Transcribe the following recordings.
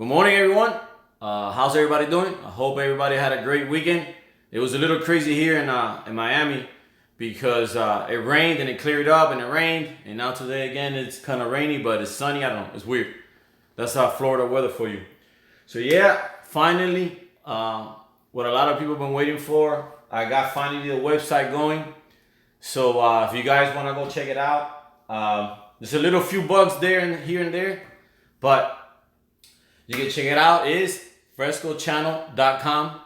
Good morning, everyone. How's everybody doing? I hope everybody had a great weekend. It was a little crazy here in Miami because it rained and it cleared up and it rained, and now today again it's kind of rainy, but it's sunny. I don't know. It's weird. That's Florida weather for you. So yeah, finally, what a lot of people have been waiting for. I got finally the website going. So if you guys want to go check it out, there's a little few bugs there and here and there, but you can check it out. It's frescochannel.com.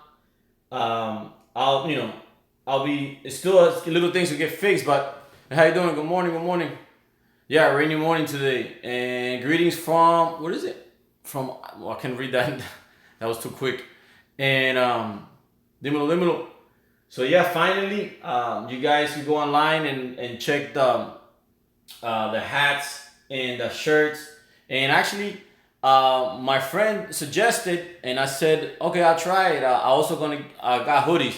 It's still little things to get fixed, but how you doing? Good morning, good morning. Yeah, rainy morning today. And greetings from, what is it? I can't read that. That was too quick. And, dímelo. So yeah, finally, you guys can go online and check the hats and the shirts. And actually, my friend suggested, and I said, okay, I'll try it. I got hoodies.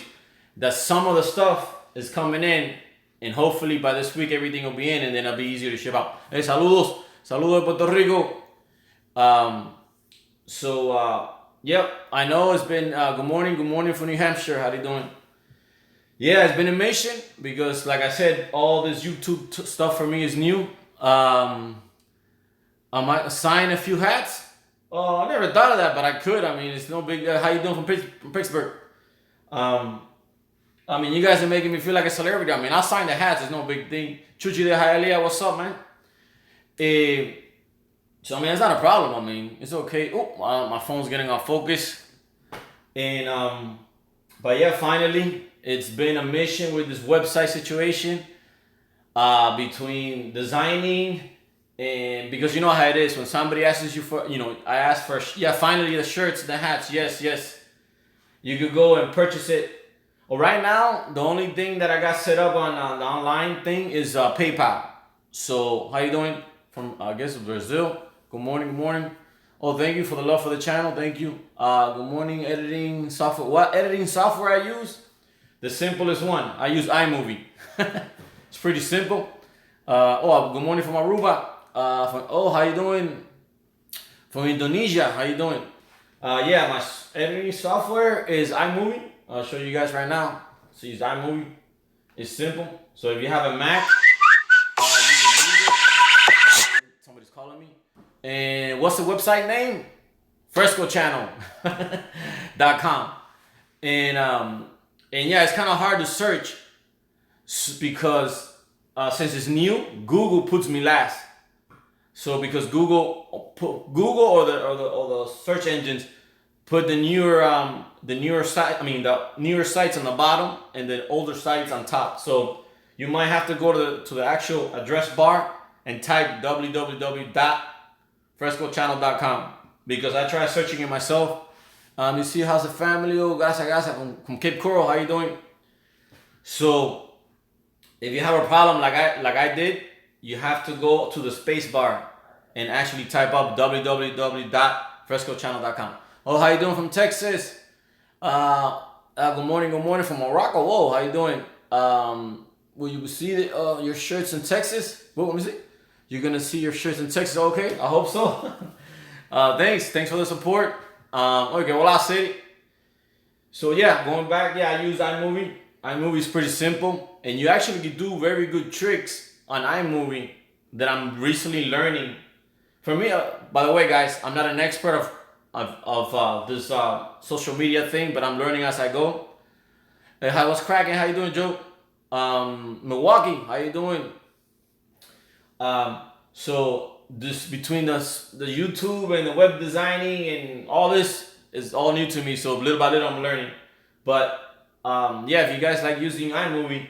That some of the stuff is coming in, and hopefully by this week everything will be in, and then it'll be easier to ship out. Hey, saludos de Puerto Rico. Yep, I know it's been good morning from New Hampshire. How you doing? Yeah, it's been a mission because, like I said, all this YouTube stuff for me is new. I might assign a few hats. Oh, I never thought of that, but I could. I mean, it's no big. How you doing from Pittsburgh? You guys are making me feel like a celebrity. I mean, I'll sign the hats. It's no big thing. Chuchi de Hialeah, what's up, man? It's not a problem. I mean, it's okay. Oh, my phone's getting off focus. And but yeah, finally, it's been a mission with this website situation. Between designing and because you know how it is when somebody asks you for, I ask for, finally the shirts, the hats, yes. You could go and purchase it. Well, right now, the only thing that I got set up on the online thing is PayPal. So, how you doing? From, I guess, Brazil. Good morning. Oh, thank you for the love for the channel. Thank you. Good morning, editing software. What editing software I use? The simplest one. I use iMovie. It's pretty simple. Good morning from Aruba. How you doing? From Indonesia, how you doing? My editing software is iMovie. I'll show you guys right now. So use iMovie. It's simple. So if you have a Mac, you can use it. Somebody's calling me. And what's the website name? frescochannel.com. And it's kind of hard to search because since it's new, Google puts me last. So because Google or the search engines put the newer sites on the bottom and the older sites on top. So you might have to go to the actual address bar and type www.frescochannel.com because I tried searching it myself. You see, how's the family? Oh, gracias from Cape Coral. How you doing? So if you have a problem like I did, you have to go to the space bar and actually type up www.frescochannel.com. Oh, how you doing from Texas? Good morning from Morocco. Whoa, how you doing? Will you see your shirts in Texas? Let me see. You're gonna see your shirts in Texas? Okay, I hope so. Thanks for the support. Okay, well, I'll say it. So yeah, going back, I use iMovie. iMovie is pretty simple, and you actually can do very good tricks on iMovie that I'm recently learning. For me, by the way, guys, I'm not an expert of this social media thing, but I'm learning as I go. Hey, what's cracking? How you doing, Joe? Milwaukee, how you doing? So this between the YouTube and the web designing and all this is all new to me. So little by little, I'm learning. But if you guys like using iMovie,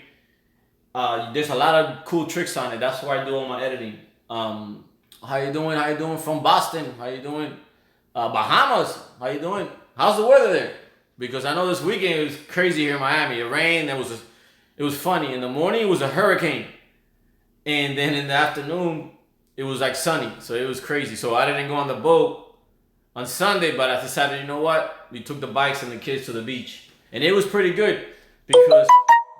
there's a lot of cool tricks on it. That's why I do all my editing. How you doing from Boston? How you doing? Bahamas, how you doing? How's the weather there? Because I know this weekend it was crazy here in Miami. It rained. It was funny. In the morning it was a hurricane, and then in the afternoon it was like sunny. So it was crazy. So I didn't go on the boat on Sunday, but I decided, you know what? We took the bikes and the kids to the beach, and it was pretty good because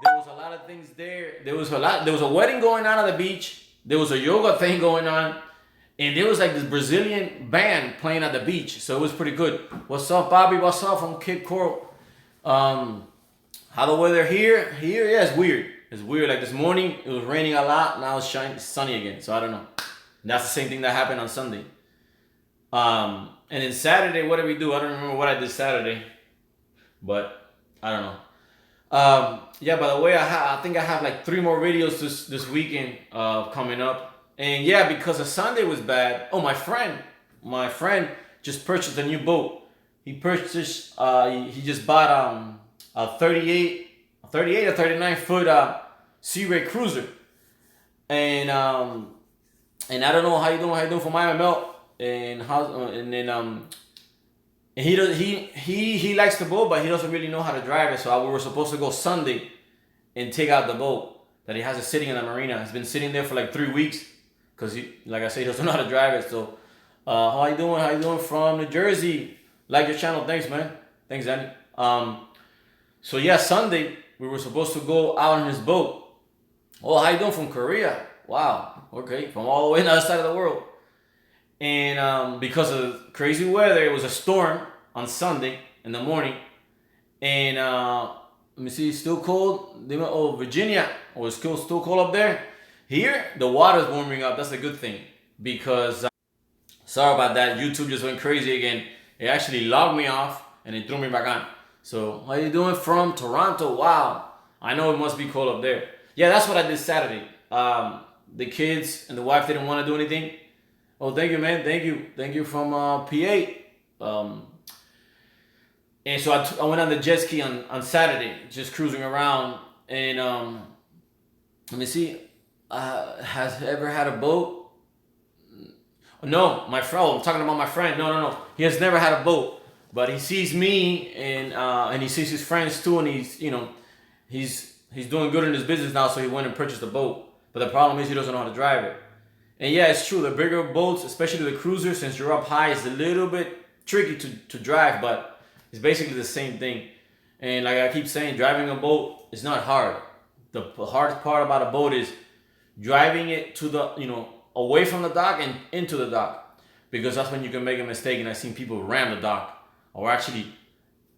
there was a lot of things there. There was a wedding going on at the beach. There was a yoga thing going on. and there was like this Brazilian band playing at the beach, so it was pretty good. What's up, Bobby? What's up from Cape Coral? How the weather here? Here, yeah, it's weird. It's weird. Like this morning, it was raining a lot. Now it's sunny again. So I don't know. And that's the same thing that happened on Sunday. And then Saturday, what did we do? I don't remember what I did Saturday, but I don't know. Yeah. By the way, I think I have like 3 more videos this weekend coming up. And yeah, because the Sunday was bad. Oh, my friend just purchased a new boat. He purchased. He just bought a 38 or 39 foot Sea Ray cruiser, and I don't know how you doing for Miami Melt, and and he likes the boat, but he doesn't really know how to drive it. So we were supposed to go Sunday and take out the boat that he has it sitting in the marina. It's been sitting there for like 3 weeks because like I said, he doesn't know how to drive it. So how you doing? How you doing from New Jersey? Like your channel, thanks, man. Thanks, Danny. So yeah, Sunday we were supposed to go out on his boat. Oh, how you doing from Korea? Wow. Okay, from all the way on the other side of the world. And because of crazy weather, it was a storm on Sunday in the morning. And let me see, still cold. Oh, Virginia. Oh, it's still cold up there. Here, the water's warming up. That's a good thing because sorry about that. YouTube just went crazy again. It actually logged me off and it threw me back on. So, how you doing from Toronto? Wow. I know it must be cold up there. Yeah, that's what I did Saturday. The kids and the wife didn't want to do anything. Oh, thank you, man. Thank you from PA. And so I went on the jet ski on Saturday, just cruising around. And let me see. Has ever had a boat? No, my friend. I'm talking about my friend. No. He has never had a boat, but he sees me and he sees his friends too, and he's doing good in his business now. So he went and purchased a boat. But the problem is he doesn't know how to drive it. And yeah, it's true. The bigger boats, especially the cruisers, since you're up high, is a little bit tricky to drive, but it's basically the same thing. And like I keep saying, driving a boat is not hard. The hardest part about a boat is driving it to the, away from the dock and into the dock, because that's when you can make a mistake. And I've seen people ram the dock or actually,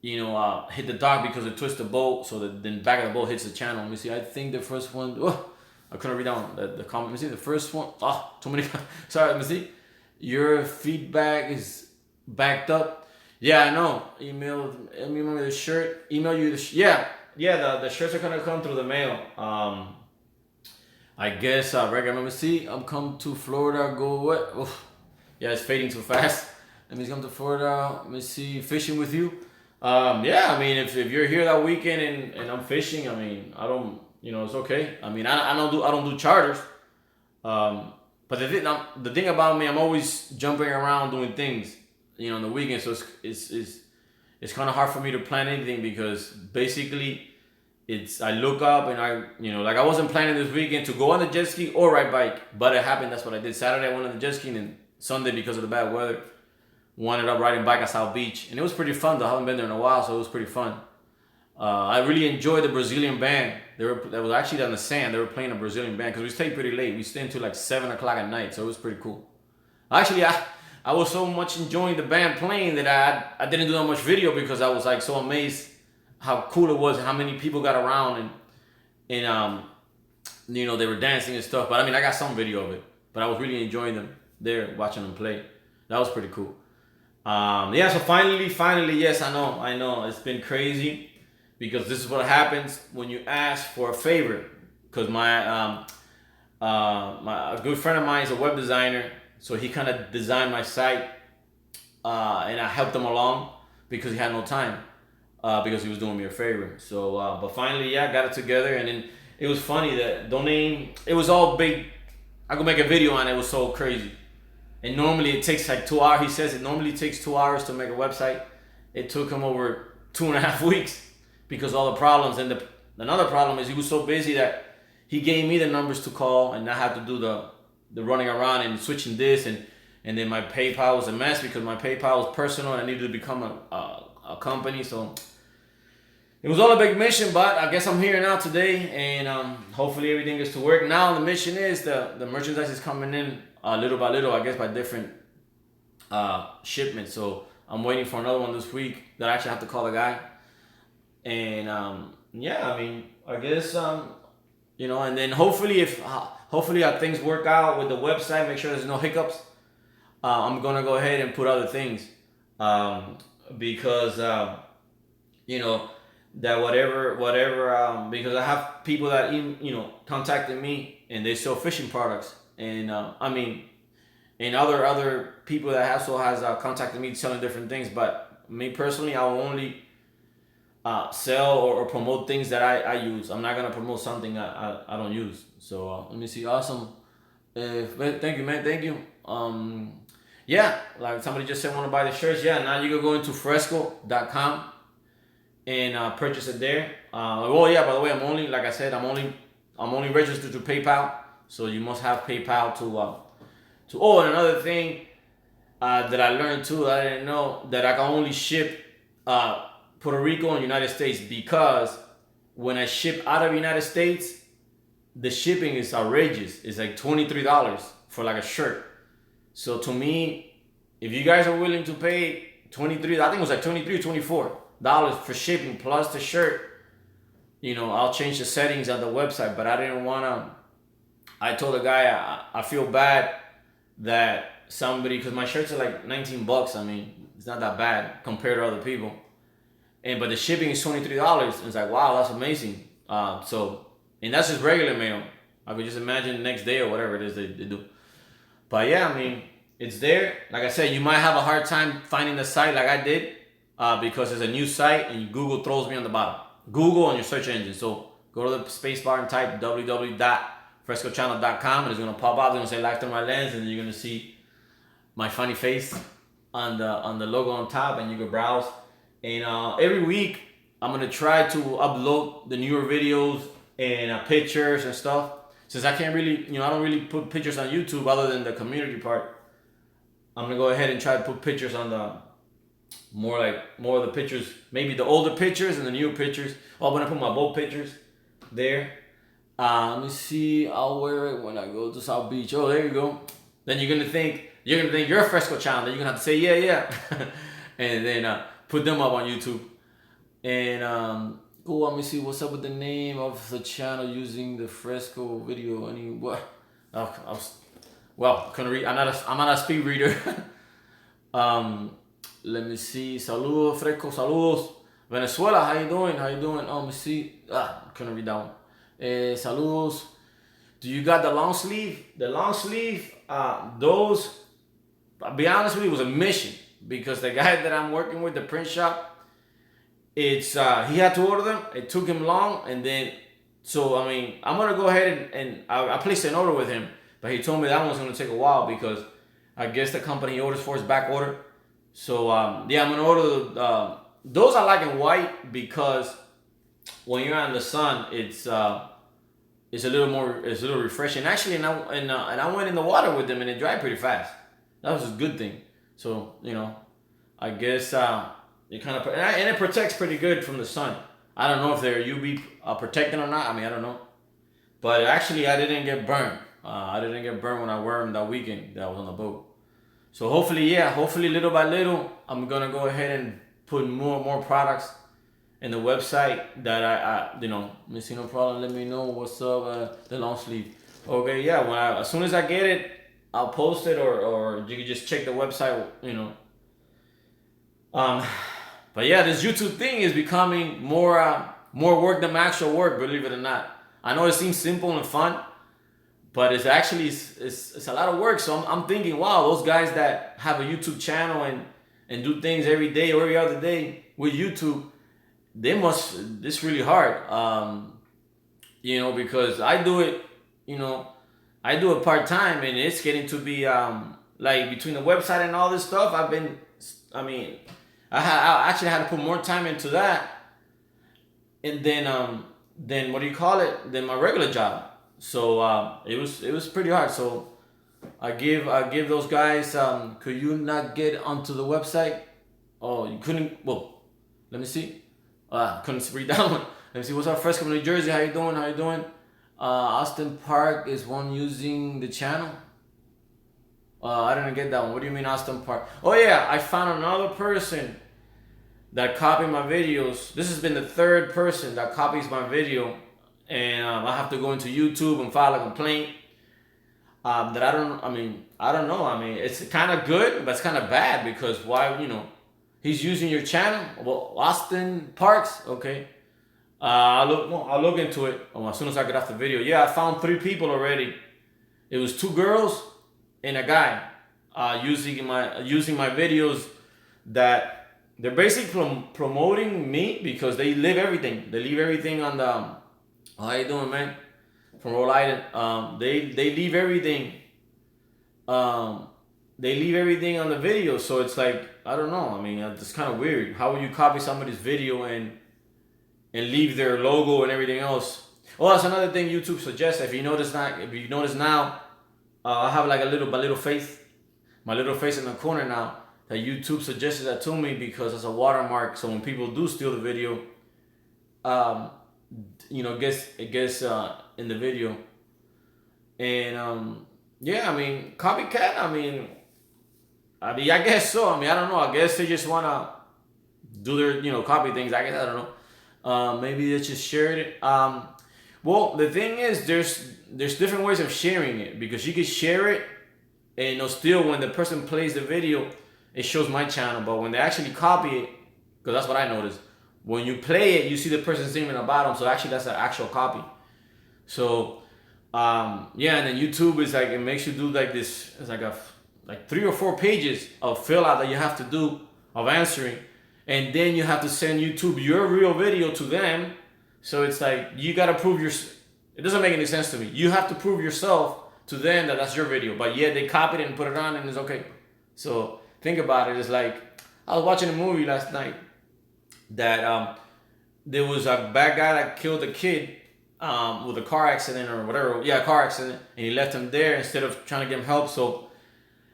hit the dock because it twists the boat, so that the back of the boat hits the channel. Let me see. I think the first one. Oh, I couldn't read down the comment. Let me see the first one. Oh, too many. Sorry. Let me see. Your feedback is backed up. Yeah, I know. Email me the shirt. Email you the the shirts are gonna come through the mail. I guess let me see. I'm come to Florida. Go what? Oof. Yeah, it's fading too fast. Let me come to Florida. Let me see. Fishing with you. Yeah, I mean, if you're here that weekend and I'm fishing, I mean, I don't. It's okay. I mean, I don't do charters. But the thing about me, I'm always jumping around doing things, on the weekend. So it's kind of hard for me to plan anything because basically I look up and I wasn't planning this weekend to go on the jet ski or ride bike, but it happened. That's what I did. Saturday I went on the jet ski, and Sunday, because of the bad weather, ended up riding bike at South Beach, and it was pretty fun though. I haven't been there in a while, so it was pretty fun. I really enjoyed the Brazilian band. That was actually on the sand. They were playing a Brazilian band because we stayed pretty late. We stayed until like 7 o'clock at night, so it was pretty cool. Actually, I was so much enjoying the band playing that I didn't do that much video because I was like so amazed how cool it was, how many people got around and they were dancing and stuff. But I mean, I got some video of it, but I was really enjoying them there, watching them play. That was pretty cool. So finally, yes, I know, it's been crazy. Because this is what happens when you ask for a favor. Because my a good friend of mine is a web designer, so he kind of designed my site, and I helped him along because he had no time, because he was doing me a favor. So, but finally, got it together, and then it was funny that domain. It was all big. I could make a video on it. It was so crazy, and normally it takes like 2 hours. He says it normally takes 2 hours to make a website. It took him over 2.5 weeks. Because all the problems, and another problem is he was so busy that he gave me the numbers to call, and I had to do the running around and switching this, and then my PayPal was a mess because my PayPal was personal and I needed to become a company. So it was all a big mission, but I guess I'm here now today, and hopefully everything gets to work. Now the mission is the merchandise is coming in little by little, I guess by different shipments. So I'm waiting for another one this week that I actually have to call the guy. And yeah, I mean, I guess and then hopefully things work out with the website, make sure there's no hiccups. I'm gonna go ahead and put other things because that whatever because I have people that contacted me and they sell fishing products, and and other people that also has contacted me selling different things. But me personally, I will only sell or promote things that I use. I'm not gonna promote something I don't use. So let me see. Awesome. Thank you, man. Thank you. Yeah, like somebody just said, want to buy the shirts. Yeah, now you can go into fresco.com and purchase it there. Well, yeah. By the way, I'm only registered to PayPal, so you must have PayPal to. Oh, and another thing that I learned too, that I didn't know, that I can only ship Puerto Rico and United States, because when I ship out of United States, the shipping is outrageous. It's like $23 for like a shirt. So to me, if you guys are willing to pay $23, I think it was like $23, $24 for shipping plus the shirt, I'll change the settings on the website. But I didn't wanna. I told the guy I feel bad that somebody, because my shirts are like $19. I mean, it's not that bad compared to other people. But the shipping is $23. And it's like, wow, that's amazing. And that's just regular mail. I could just imagine the next day or whatever it is they do. But yeah, I mean, it's there. Like I said, you might have a hard time finding the site like I did because it's a new site and Google throws me on the bottom. Google on your search engine. So go to the space bar and type www.frescochannel.com and it's going to pop up. It's going to say Life Through My Lens, and then you're going to see my funny face on the logo on top, and you can browse. And every week, I'm going to try to upload the newer videos and pictures and stuff. Since I can't really, I don't really put pictures on YouTube other than the community part. I'm going to go ahead and try to put pictures on the, more of the pictures, maybe the older pictures and the newer pictures. Oh, I'm going to put my boat pictures there. Let me see. I'll wear it when I go to South Beach. Oh, there you go. Then you're going to think you're a Fresco channel. Then you're going to have to say, yeah. And then put them up on YouTube. And let me see what's up with the name of the channel using the Fresco video. Couldn't read. I'm not a speed reader. Let me see. Saludos, Fresco. Saludos, Venezuela. How you doing? Oh, let me see. Couldn't read that one. Saludos. Do you got the long sleeve? The long sleeve. Those. I'll be honest with you, it was a mission, because the guy that I'm working with, the print shop, he had to order them. It took him long, and then I'm gonna go ahead and I placed an order with him, but he told me that one's gonna take a while because I guess the company he orders for is back order. So I'm gonna order those. I like in white because when you're out in the sun, it's a little refreshing. Actually, and I went in the water with them and it dried pretty fast. That was a good thing. So I guess. It kind of, and it protects pretty good from the sun. I don't know if they're UV protecting or not. I mean, I don't know. But actually, I didn't get burned. I didn't get burned when I wore them that weekend that I was on the boat. So hopefully little by little, I'm going to go ahead and put more products in the website that I Missy, no problem. Let me know what's up, the long sleeve. Okay, yeah, as soon as I get it, I'll post it, or you can just check the website, But yeah, this YouTube thing is becoming more work than actual work, believe it or not. I know it seems simple and fun, but it's actually it's a lot of work. So I'm thinking, wow, those guys that have a YouTube channel and do things every day or every other day with YouTube, it's really hard. Because I do it part-time, and it's getting to be like between the website and all this stuff. I actually had to put more time into that, and then than my regular job. So it was pretty hard. So I give those guys. Could you not get onto the website? Oh, you couldn't. Well, let me see. Couldn't read that one. Let me see. What's up, Fresco, New Jersey? How you doing? Austin Park is one using the channel. I didn't get that one. What do you mean Austin Park? Oh yeah, I found another person that copied my videos. This has been the third person that copies my video, and I have to go into YouTube and file a complaint. That I don't. I mean, I don't know. I mean, it's kind of good, but it's kind of bad because why? He's using your channel. Well, Austin Parks. Okay. I'll look into it as soon as I get off the video. Yeah, I found 3 people already. It was 2 girls and a guy using my videos that they're basically promoting me because they leave everything. They leave everything on the. How you doing, man? From Rhode Island. They leave everything. They leave everything on the video, so it's like I don't know. I mean, it's kind of weird. How would you copy somebody's video and leave their logo and everything else? Oh, that's another thing YouTube suggests. If you notice now, I have like my little face in the corner now. That YouTube suggested that to me because it's a watermark. So when people do steal the video, it gets in the video. And yeah, I mean, copycat. I guess so. I don't know. I guess they just wanna do their copy things. I guess I don't know. Maybe they just shared it. Well, the thing is, there's different ways of sharing it because you can share it, and still when the person plays the video, it shows my channel. But when they actually copy it, because that's what I noticed, when you play it, you see the person's name in the bottom. So actually, that's an actual copy. So yeah, and then YouTube is like it makes you do like this. It's like 3 or 4 pages of fill out that you have to do of answering, and then you have to send YouTube your real video to them. So it's like you gotta prove it doesn't make any sense to me. You have to prove yourself to them that that's your video, but yet they copied it and put it on and it's okay. So think about it. It's like I was watching a movie last night that there was a bad guy that killed a kid with a car accident or whatever. Yeah, car accident, and he left him there instead of trying to give him help. So,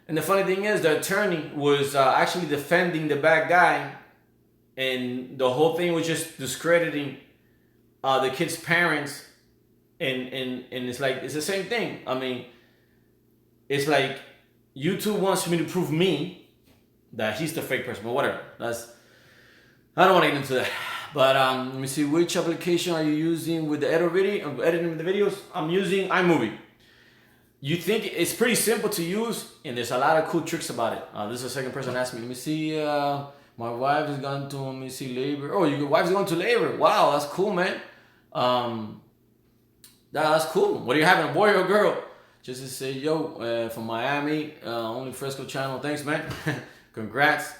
and the funny thing is, the attorney was actually defending the bad guy, and the whole thing was just discrediting the kid's parents, and it's like it's the same thing. I mean, it's like YouTube wants me to prove me that he's the fake person, but whatever. I don't want to get into that. But let me see, which application are you using with the editing the videos? I'm using iMovie. You think it's pretty simple to use, and there's a lot of cool tricks about it. This is the second person asked me. Let me see. My wife is going to labor. Oh, your wife's going to labor. Wow, that's cool, man. That's cool. What are you having, a boy or a girl? Just to say, yo, from Miami, only Fresco channel. Thanks, man. Congrats.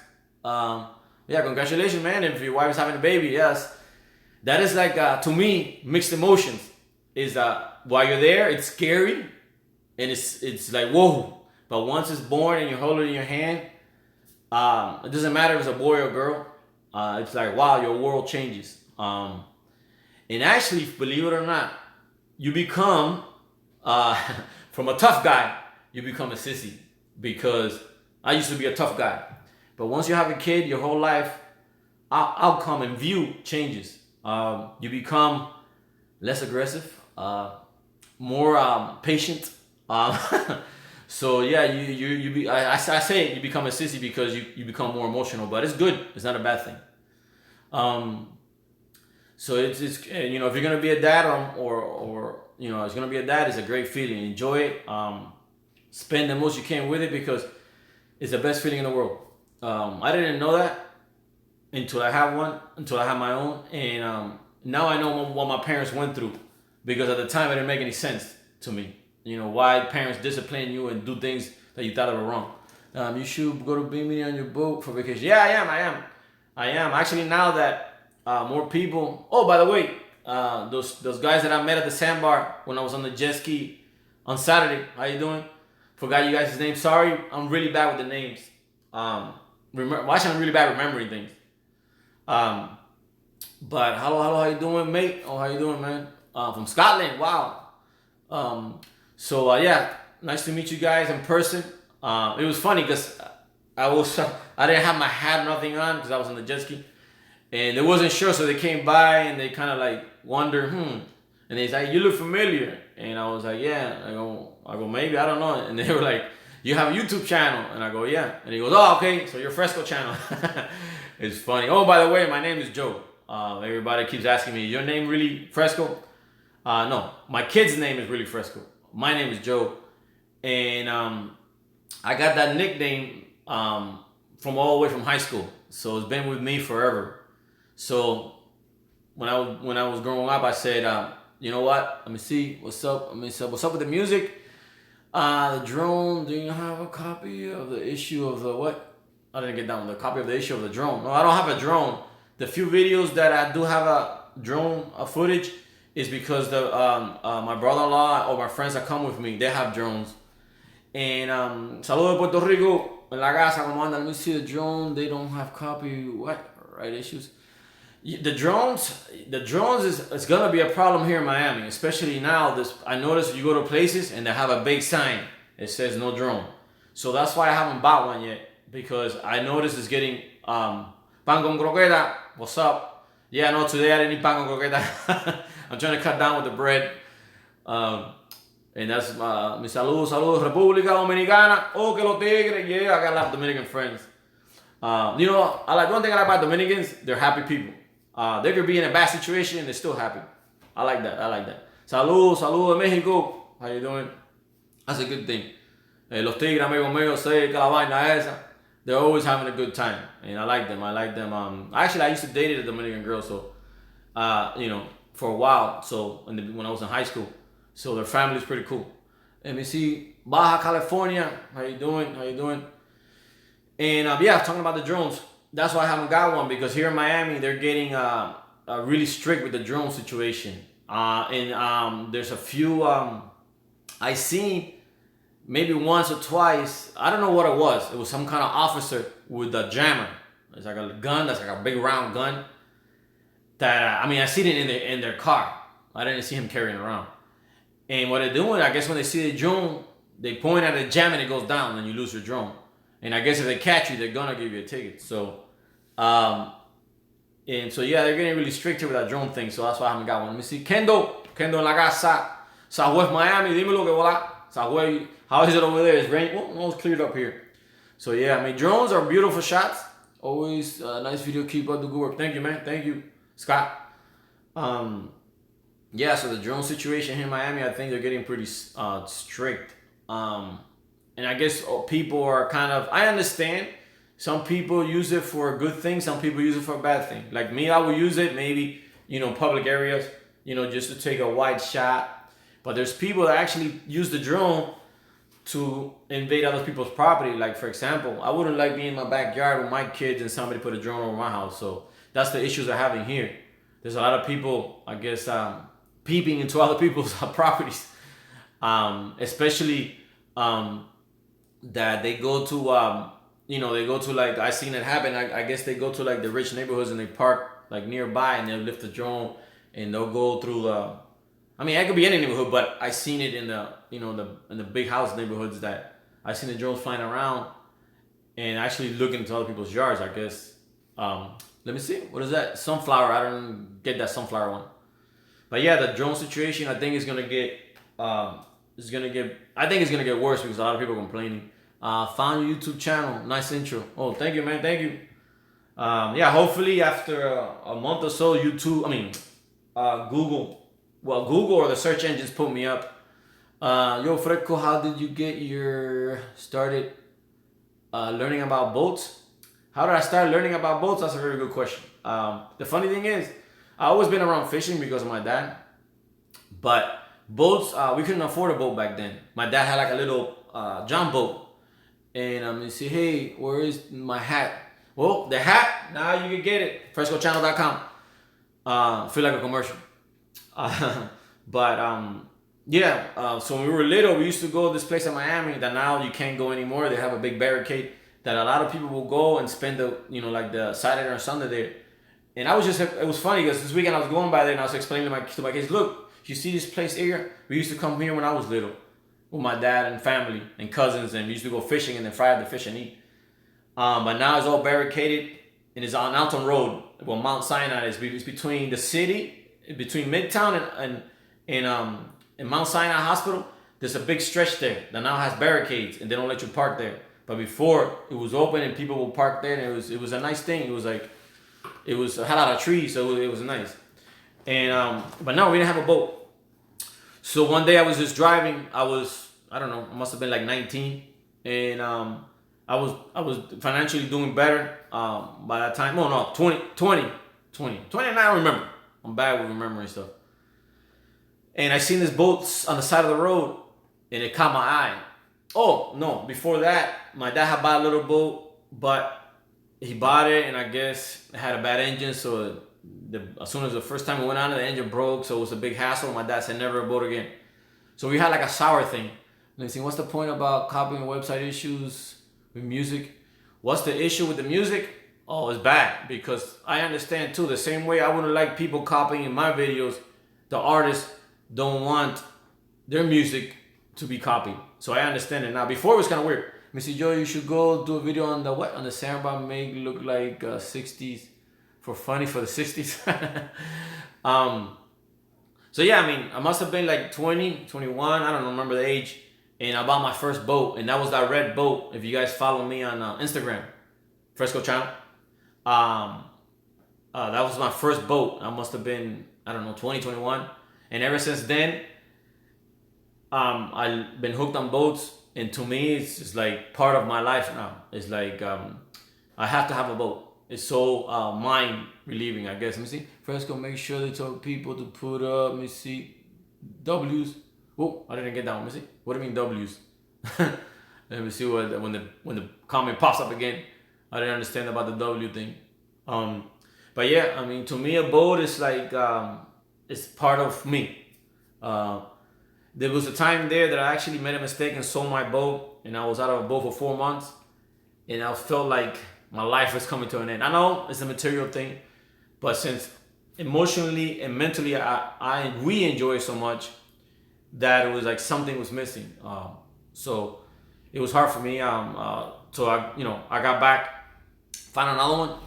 Yeah, congratulations, man. If your wife is having a baby, yes. That is like, to me, mixed emotions. Is while you're there, it's scary. And it's like, whoa. But once it's born and you hold it in your hand, it doesn't matter if it's a boy or a girl. It's like, wow, your world changes. And actually, believe it or not, you become, from a tough guy, you become a sissy. Because I used to be a tough guy. But once you have a kid, your whole life outcome and view changes. You become less aggressive, more patient. So yeah, I say it, you become a sissy because you become more emotional, but it's good. It's not a bad thing. So it's if you're gonna be a dad or it's gonna be a dad, it's a great feeling. Enjoy it. Spend the most you can with it because it's the best feeling in the world. I didn't know that until I have my own, and now I know what my parents went through because at the time it didn't make any sense to me. Why parents discipline you and do things that you thought were wrong. You should go to Bimini on your boat for vacation. Yeah, I am. Actually, now that more people. Oh, by the way, those guys that I met at the sandbar when I was on the jet ski on Saturday. How you doing? Forgot you guys' names. Sorry, I'm really bad with the names. I'm really bad remembering things. But hello, how you doing, mate? Oh, how you doing, man? From Scotland. Wow. So yeah, nice to meet you guys in person. It was funny because I didn't have my hat or nothing on because I was on the jet ski, and they wasn't sure, so they came by and they kind of like wondered, and they like, you look familiar, and I was like, yeah. I go maybe, I don't know, and they were like, you have a YouTube channel? And I go, yeah. And he goes, oh, okay, so your fresco channel. It's funny. Oh, by the way, my name is Joe. Everybody keeps asking me, your name really Fresco? No, my kid's name is really Fresco. My name is Joe. And I got that nickname from all the way from high school. So it's been with me forever. So when I was growing up, I said, you know what? Let me see what's up. What's up with the music? The drone. Do you have a copy of the issue of the what? I didn't get down with the copy of the issue of the drone. No, I don't have a drone. The few videos that I do have a drone footage is because the my brother-in-law or my friends that come with me, they have drones. And saludos de Puerto Rico en la casa, como anda. Let me see the drone. They don't have copyright issues. The drones is gonna be a problem here in Miami, especially now. I noticed you go to places and they have a big sign. It says no drone. So that's why I haven't bought one yet, because I noticed it's getting pan con croqueta. What's up? Yeah, no, today I didn't eat pan con croqueta. I'm trying to cut down with the bread. And that's mi saludos, República Dominicana. Oh, que los tigres. Yeah, I got a lot of Dominican friends. You know, I like one thing I like about Dominicans, they're happy people. They could be in a bad situation and they're still happy. I like that. Saludos de Mexico. How you doing? That's a good thing. Los tigres, amigos míos, sé que la vaina esa. They're always having a good time. And I like them. Actually, I used to date a Dominican girl, so, you know, for a while. So, when I was in high school. So their family's pretty cool. Let me see, Baja California. How you doing? And yeah, talking about the drones. That's why I haven't got one, because here in Miami they're getting really strict with the drone situation. And there's a few I seen maybe once or twice. I don't know what it was. It was some kind of officer with a jammer. It's like a gun. That's like a big round gun. That I seen it in their car. I didn't see him carrying it around. And what they're doing, I guess when they see the drone, they point at the jam and it goes down and you lose your drone. And I guess if they catch you, they're gonna give you a ticket. So, and so yeah, they're getting really strict here with that drone thing. So that's why I haven't got one. Let me see, Kendo en la casa, Southwest Miami. Dímelo que vola. Southwest, how is it over there? It's rain. Well, it's cleared up here. So yeah, drones are beautiful shots. Always nice video. Keep up the good work. Thank you, man. Thank you, Scott. Yeah, so the drone situation here in Miami, I think they're getting pretty strict. And I guess people are kind of, I understand. Some people use it for a good thing. Some people use it for a bad thing. Like me, I would use it maybe, public areas, just to take a wide shot. But there's people that actually use the drone to invade other people's property. Like, for example, I wouldn't like being in my backyard with my kids and somebody put a drone over my house. So that's the issues they're having here. There's a lot of people, I guess, peeping into other people's properties, especially that they go to, they go to, like, I seen it happen. I guess they go to like the rich neighborhoods and they park like nearby and they'll lift the drone and they'll go through it could be any neighborhood, but I seen it in the, in the big house neighborhoods that I seen the drones flying around and actually looking into other people's yards, I guess. Let me see, what is that? Sunflower. I don't get that sunflower one. But yeah, the drone situation, I think is gonna get I think it's gonna get worse because a lot of people are complaining. Found your YouTube channel, nice intro. Oh, thank you, man, thank you. Yeah, hopefully after a month or so, Google or the search engines put me up. Yo, Fresco, how did you get started learning about boats? How did I start learning about boats? That's a very good question. The funny thing is, I always been around fishing because of my dad, but boats, we couldn't afford a boat back then. My dad had like a little John boat, and you see, hey, where is my hat? Well, the hat, now you can get it, frescochannel.com. Feel like a commercial. So when we were little, we used to go to this place in Miami that now you can't go anymore. They have a big barricade that a lot of people will go and spend the Saturday or Sunday there. And it was funny because this weekend I was going by there and I was explaining to my kids, look, you see this place here? We used to come here when I was little with my dad and family and cousins, and we used to go fishing and then fry up the fish and eat. But now it's all barricaded and it's on Alton Road. Well, Mount Sinai is between the city, between Midtown and Mount Sinai Hospital. there's a big stretch there that now has barricades and they don't let you park there. But before it was open and people would park there, and it was a nice thing. It was like it had a lot of trees, so it was nice. And but no, we didn't have a boat. So one day I was just driving. I don't know, I must have been like 19, and I was financially doing better by that time. Oh no, 29. I don't remember. I'm bad with remembering stuff. And I seen this boat on the side of the road, and it caught my eye. Oh no! Before that, my dad had bought a little boat, but he bought it, and I guess it had a bad engine. So as soon as the first time we went on it, the engine broke. So it was a big hassle. My dad said never a boat again. So we had like a sour thing. And I said, what's the point about copying website issues with music? What's the issue with the music? Oh, it's bad, because I understand too. The same way I wouldn't like people copying my videos, the artists don't want their music to be copied. So I understand it now. Before it was kind of weird. Mr. Joe, you should go do a video on the what? On the samba, make look like 60s for funny for the 60s. So yeah, I mean, I must have been like 20, 21. I don't remember the age. And I bought my first boat, and that was that red boat. If you guys follow me on Instagram, Fresco channel, that was my first boat. I must have been, I don't know, 20, 21. And ever since then, I've been hooked on boats, and to me, it's just like part of my life now. It's like I have to have a boat. It's so mind relieving, I guess. Let me see. Fresco, make sure they tell people to put up. Let me see. W's. Oh, I didn't get that one. Let me see. What do you mean W's? Let me see what when the comment pops up again. I didn't understand about the W thing. But yeah, I mean, to me, a boat is like it's part of me. There was a time there that I actually made a mistake and sold my boat, and I was out of a boat for 4 months, and I felt like my life was coming to an end. I know it's a material thing, but since emotionally and mentally we enjoy it so much, that it was like something was missing. So it was hard for me. So I got back, found another one,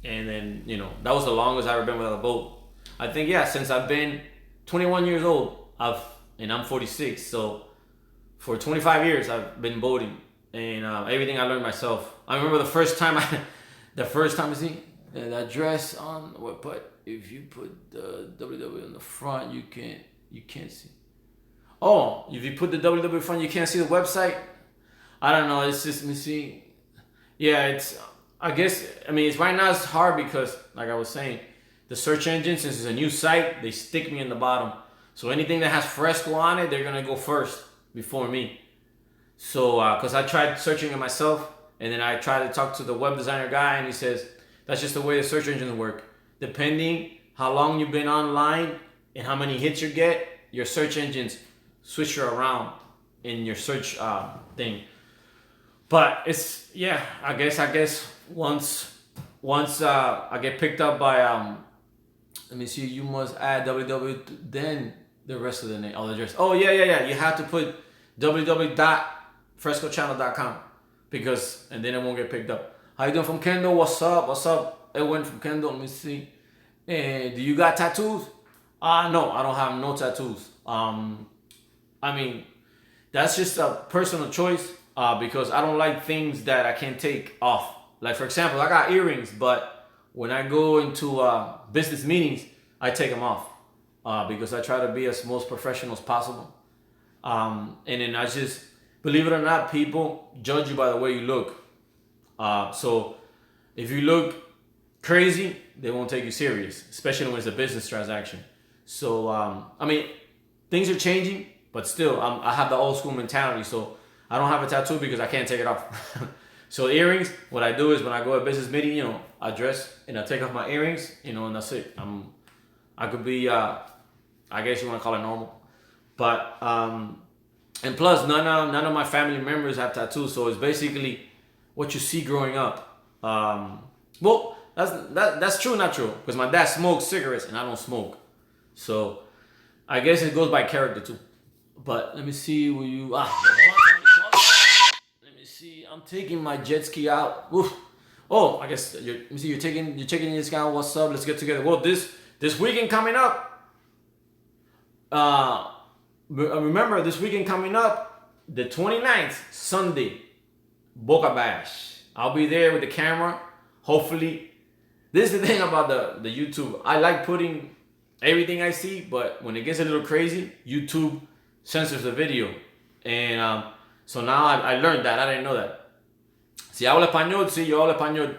and then that was the longest I've ever been without a boat. I think since I've been 21 years old, and I'm 46, so for 25 years I've been boating, and everything I learned myself. I remember the first time you see that dress on. But if you put the WW in the front, you can't see. Oh, if you put the WW front, you can't see the website. I don't know. It's just, let me see. Yeah, I guess, it's right now it's hard because, like I was saying, the search engine, since it's a new site, they stick me in the bottom. So anything that has Fresco on it, they're gonna go first before me. So, cause I tried searching it myself, and then I tried to talk to the web designer guy, and he says that's just the way the search engines work. Depending how long you've been online and how many hits you get, your search engines switch you around in your search thing. But it's I guess once I get picked up by let me see, you must add www then the rest of the name, the address. Oh yeah. You have to put www.frescochannel.com and then it won't get picked up. How you doing from Kendall? What's up? It went from Kendall. Let me see. Hey, do you got tattoos? No, I don't have no tattoos. That's just a personal choice because I don't like things that I can't take off. Like, for example, I got earrings, but when I go into business meetings, I take them off because I try to be as most professional as possible. And then I just, believe it or not, people judge you by the way you look. So if you look crazy, they won't take you serious, especially when it's a business transaction. So, things are changing, but still, I have the old school mentality. So I don't have a tattoo because I can't take it off. So earrings, what I do is when I go to a business meeting, I dress and I take off my earrings, and that's it. I could be, I guess you want to call it normal. But, and plus none of my family members have tattoos. So it's basically what you see growing up. Well, that's true, not true. Because my dad smokes cigarettes and I don't smoke. So I guess it goes by character too. But let me see, let me see, I'm taking my jet ski out. Oof. Oh, I guess you're taking your jet ski out. What's up? Let's get together. Well, this weekend coming up, remember this weekend coming up, the 29th, Sunday, Boca Bash. I'll be there with the camera. Hopefully, this is the thing about the YouTube. I like putting everything I see, but when it gets a little crazy, YouTube censors the video. And so now I learned that. I didn't know that. Si hablo español, sí, yo hablo español.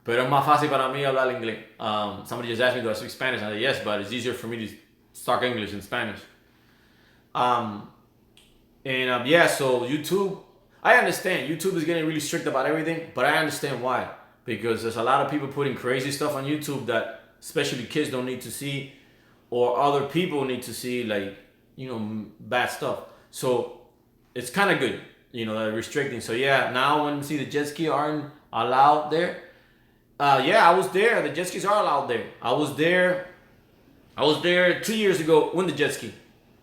Pero es más fácil para mí hablar inglés. Somebody just asked me, do I speak Spanish? I said, yes, but it's easier for me to talk English than Spanish. Yeah, so YouTube, I understand. YouTube is getting really strict about everything, but I understand why. Because there's a lot of people putting crazy stuff on YouTube that especially kids don't need to see, or other people need to see, like, bad stuff. So it's kind of good, they're restricting. So yeah, now when you see the jet ski aren't allowed there, yeah, I was there. The jet skis are allowed there. I was there 2 years ago with the jet ski,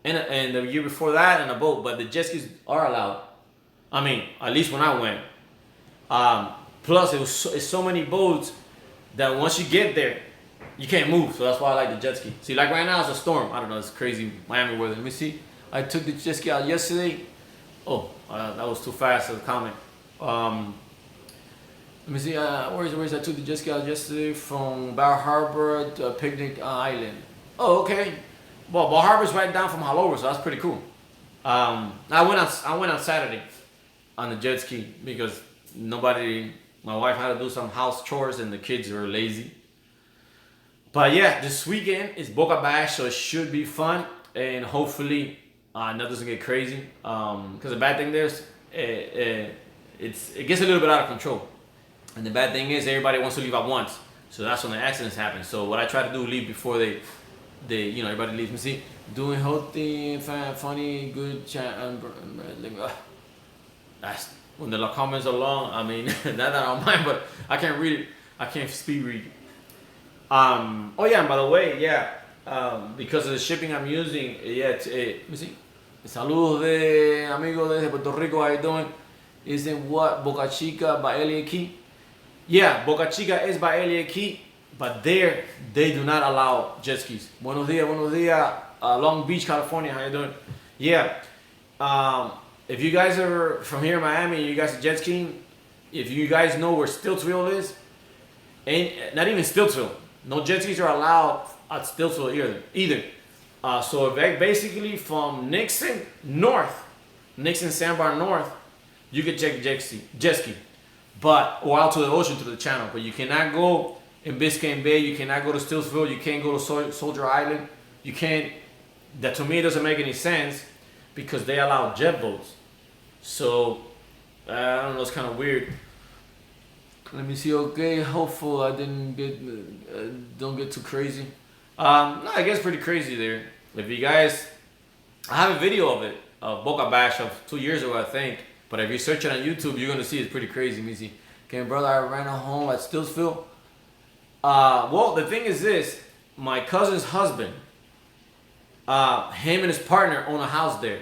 and the year before that in a boat. But the jet skis are allowed. I mean, at least when I went. Plus, it's so many boats that once you get there, you can't move. So that's why I like the jet ski. See, like right now it's a storm. I don't know. It's crazy Miami weather. Let me see. I took the jet ski out yesterday. Oh, that was too fast as a comment. Let me see, where's I took the jet ski out yesterday from Bar Harbor to Picnic Island. Oh, okay. Well, Bar Harbor's right down from Halover, so that's pretty cool. I went on Saturday on the jet ski because my wife had to do some house chores and the kids were lazy. But yeah, this weekend is Boca Bash, so it should be fun, and hopefully that doesn't get crazy. Because the bad thing there is it gets a little bit out of control. And the bad thing is everybody wants to leave at once. So that's when the accidents happen. So what I try to do, leave before they everybody leaves. Me see, doing healthy, funny, good chat. That's when the comments are long. I mean, not that I don't mind, but I can't read it. I can't speed read. Oh yeah, and by the way, because of the shipping I'm using, let me see. Saludos de amigos desde Puerto Rico. How you doing? Isn't what Boca Chica by Elliot Key? Yeah, Boca Chica is by Elliot Key, but there they do not allow jet skis. Buenos dias, Long Beach, California. How you doing? Yeah. If you guys are from here in Miami and you guys are jet skiing, if you guys know where Stiltsville is, and not even Stiltsville, no jet skis are allowed at Stiltsville either. So basically from Nixon Sandbar North, you can check jet ski, or out to the ocean to the channel. But you cannot go in Biscayne Bay. You cannot go to Stiltsville. You can't go to Soldier Island. You can't. That to me doesn't make any sense because they allow jet boats. So I don't know. It's kind of weird. Let me see. Okay, hopeful I didn't don't get too crazy. No, I guess pretty crazy there. If you guys, I have a video of it, of Boca Bash of 2 years ago, I think. But if you search it on YouTube, you're gonna see it's pretty crazy. Let me see. Okay, brother, I ran home at Stiltsville. Well, the thing is this: my cousin's husband, him and his partner own a house there.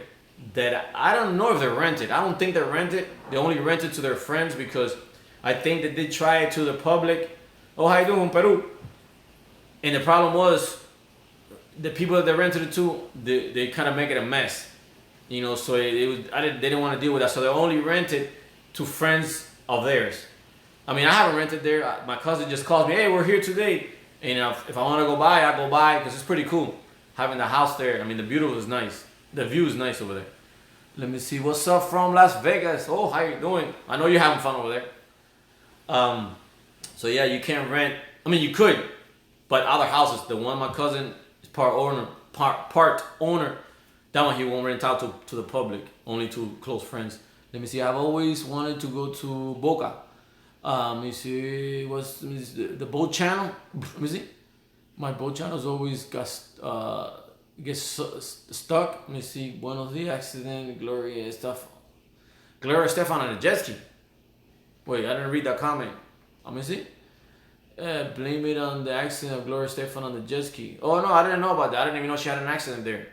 That I don't know if they're rented. I don't think they're rented. They only rent it to their friends because I think they did try it to the public. Oh, how you doing, Peru? And the problem was, the people that they rented it to, they kind of make it a mess, So they didn't want to deal with that, so they only rented to friends of theirs. I mean, I haven't rented there. My cousin just calls me, hey, we're here today, and if I want to go by, I go by because it's pretty cool having the house there. I mean, the view is nice. The view is nice over there. Let me see. What's up from Las Vegas? Oh, how you doing? I know you're having fun over there. So yeah, you can't rent. I mean, you could, but other houses. The one my cousin is part owner. That one he won't rent out to the public, only to close friends. Let me see. I've always wanted to go to Boca. Let me see. What's the boat channel? Let me see. My boat channel's always gets stuck. Let me see. Buenos dias, accident, Gloria Estefan on a jet ski. Wait, I didn't read that comment. Let me see. Blame it on the accident of Gloria Estefan on the jet ski. Oh no, I didn't know about that. I didn't even know she had an accident there.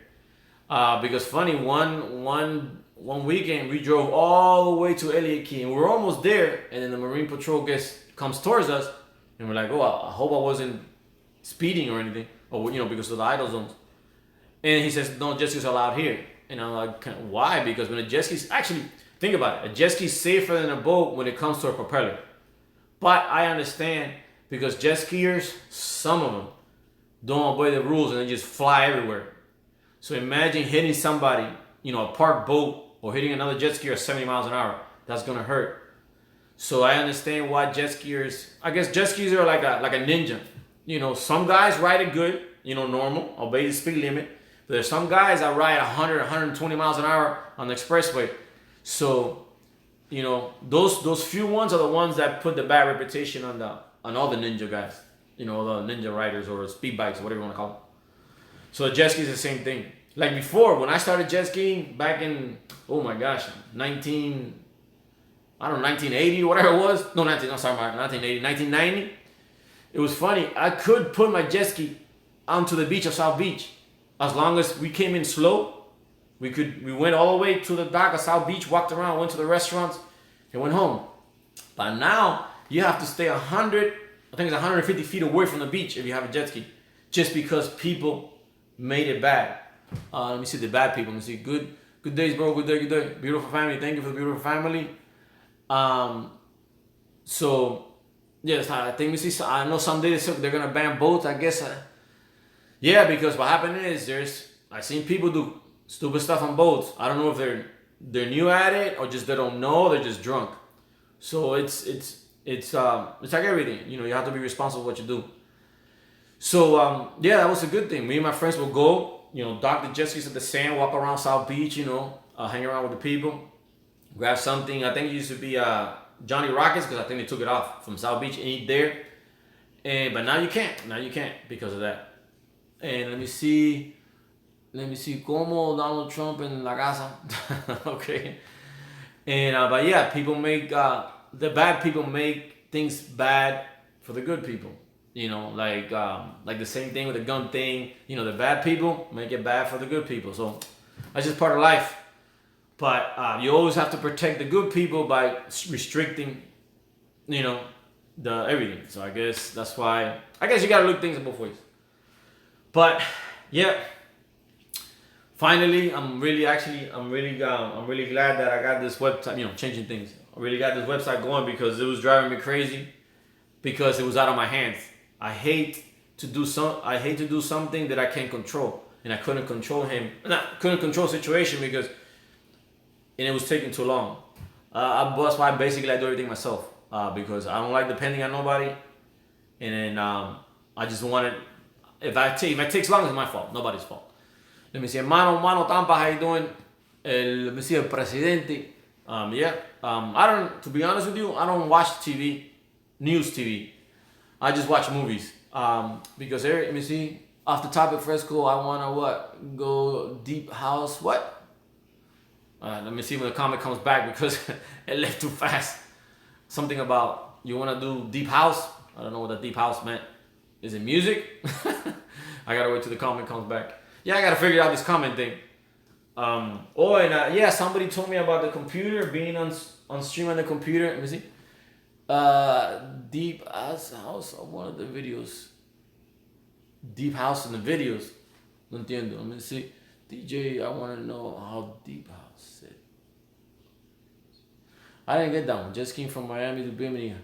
Because funny, one weekend we drove all the way to Elliott Key and we were almost there, and then the Marine Patrol comes towards us, and we're like, oh, I hope I wasn't speeding or anything, or because of the idle zones. And he says, no jet skis are allowed here. And I'm like, why? Because when a jet ski's, actually, think about it. A jet ski's safer than a boat when it comes to a propeller. But I understand because jet skiers, some of them, don't obey the rules and they just fly everywhere. So imagine hitting somebody, a parked boat, or hitting another jet skier at 70 miles an hour. That's gonna hurt. So I understand why jet skiers, I guess jet skis are like a ninja. Some guys ride it good, normal, obey the speed limit. But there's some guys that ride 100, 120 miles an hour on the expressway. So, those few ones are the ones that put the bad reputation on all the ninja guys. The ninja riders or speed bikes or whatever you want to call them. So the jet ski is the same thing. Like before, when I started jet skiing back in, oh my gosh, 1980 or whatever it was. No, 1980, 1990. It was funny. I could put my jet ski onto the beach of South Beach. As long as we came in slow, we went all the way to the dock of South Beach, walked around, went to the restaurants, and went home. But now you have to stay 150 feet away from the beach if you have a jet ski, just because people made it bad. Let me see the bad people. Let me see. Good days, bro. Good day. Beautiful family. Thank you for the beautiful family. So yes, I think we see. I know someday they're gonna ban boats. I guess. Yeah, because what happened is I've seen people do stupid stuff on boats. I don't know if they're new at it or just they don't know. They're just drunk. So it's like everything. You have to be responsible for what you do. So yeah, that was a good thing. Me and my friends will go. Dock the jet skis at the sand, walk around South Beach. Hang around with the people, grab something. I think it used to be Johnny Rockets because I think they took it off from South Beach and eat there. But now you can't. Now you can't because of that. And let me see. Como Donald Trump in La Casa. Okay. And but yeah, people make the bad people make things bad for the good people. Like the same thing with the gun thing. The bad people make it bad for the good people. So that's just part of life. But you always have to protect the good people by restricting, the everything. So I guess that's why. I guess you gotta look things in both ways. But yeah, finally, I'm really glad that I got this website. Changing things. I really got this website going because it was driving me crazy because it was out of my hands. I hate to do something that I can't control, and I couldn't control couldn't control the situation because it was taking too long. That's why basically I do everything myself because I don't like depending on nobody, and then I just wanted. If it takes long, it's my fault. Nobody's fault. Let me see, Mano Tampa, how you doing? Let me see, El Presidente. To be honest with you, I don't watch news TV. I just watch movies. Because let me see, off the topic, fresco, I wanna go deep house, what? Let me see when the comment comes back because it left too fast. Something about you wanna do deep house. I don't know what the deep house meant. Is it music? I gotta wait till the comment comes back. Yeah, I gotta figure out this comment thing. Somebody told me about the computer being on stream on the computer. Let me see. Deep house of one of the videos. Deep house in the videos. No entiendo. Let me see. DJ, I want to know how deep house it. I didn't get that one. Just came from Miami to Bimini.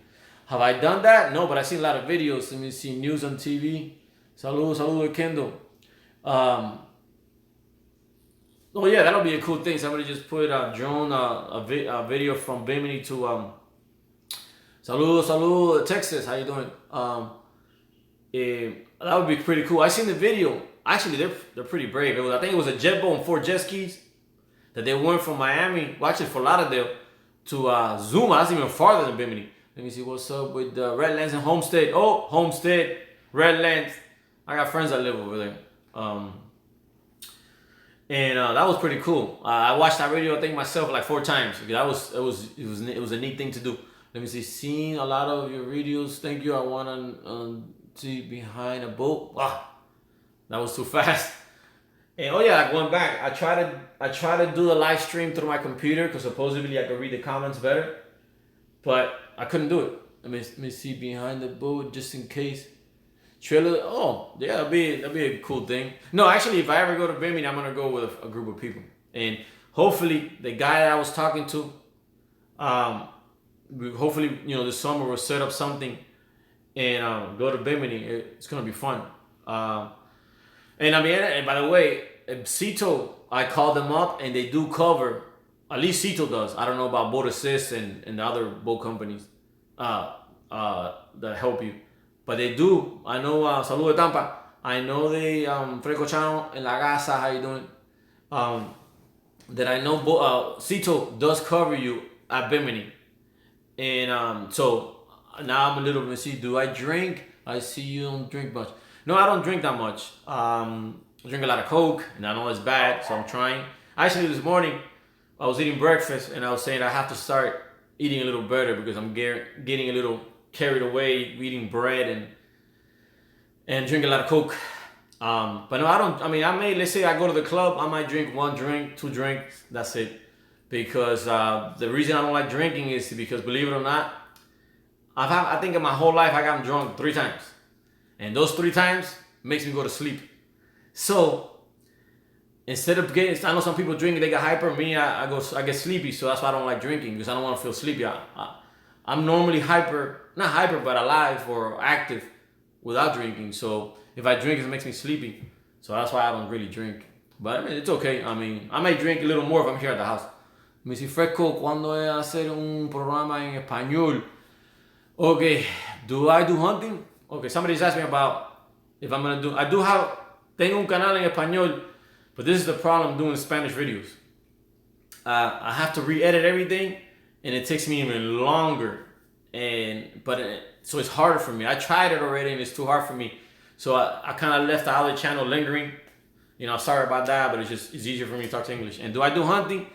Have I done that? No, but I see a lot of videos. Let me see news on TV. Saludo, Kendo. Oh yeah, that'll be a cool thing. Somebody just put a drone, a video from Bimini to Saludo, Texas. How you doing? That would be pretty cool. I seen the video. Actually, they're pretty brave. I think it was a jet boat and 4 jet skis that they went from Miami, Fort Lauderdale to Zuma. That's even farther than Bimini. Let me see what's up with Redlands and Homestead. Oh, Homestead, Redlands. I got friends that live over there. That was pretty cool. I watched that video, I think myself like 4 times. It was a neat thing to do. Let me see. Seen a lot of your videos. Thank you. I want to see behind a boat. Wow, that was too fast. And going back, I try to do a live stream through my computer because supposedly I could read the comments better, but I couldn't do it. Let me see behind the boat just in case. Trailer. Oh yeah, that'd be a cool thing. No, actually, if I ever go to Bimini, I'm gonna go with a group of people. And hopefully the guy that I was talking to, hopefully this summer we'll set up something and go to Bimini. It's gonna be fun. And I mean, and by the way, Cito, I called them up and they do cover. At least Cito does. I don't know about Boat Assist and the other boat companies that help you, but they do. I know. Saludo de Tampa. I know they Fresco Channel en la casa. How you doing? That I know. Cito does cover you at Bimini, and so now I'm a little bit. See, do I drink? I see you don't drink much. No, I don't drink that much. I drink a lot of Coke, and I know it's bad, so I'm trying. Actually, this morning I was eating breakfast, and I was saying I have to start eating a little better because I'm getting a little carried away eating bread and drink a lot of Coke. But no, I don't. I mean, let's say I go to the club, I might drink 1 drink, 2 drinks. That's it. Because the reason I don't like drinking is because, believe it or not, I think in my whole life I got drunk 3 times, and those 3 times makes me go to sleep. So instead of getting, I know some people drink, they get hyper. Me, I get sleepy, so that's why I don't like drinking, because I don't want to feel sleepy. I'm normally not hyper, but alive or active without drinking. So if I drink, it makes me sleepy. So that's why I don't really drink. But I mean, it's okay. I mean, I may drink a little more if I'm here at the house. Me dice, Fresco, ¿cuándo es hacer un programa en español? Okay, do I do hunting? Okay, somebody's asking me about if I'm gonna do. Tengo un canal en español, but this is the problem doing Spanish videos. I have to re-edit everything, and it takes me even longer. So it's harder for me. I tried it already, and it's too hard for me. So I kind of left the other channel lingering. Sorry about that, but it's easier for me to talk to English. And do I do hunting?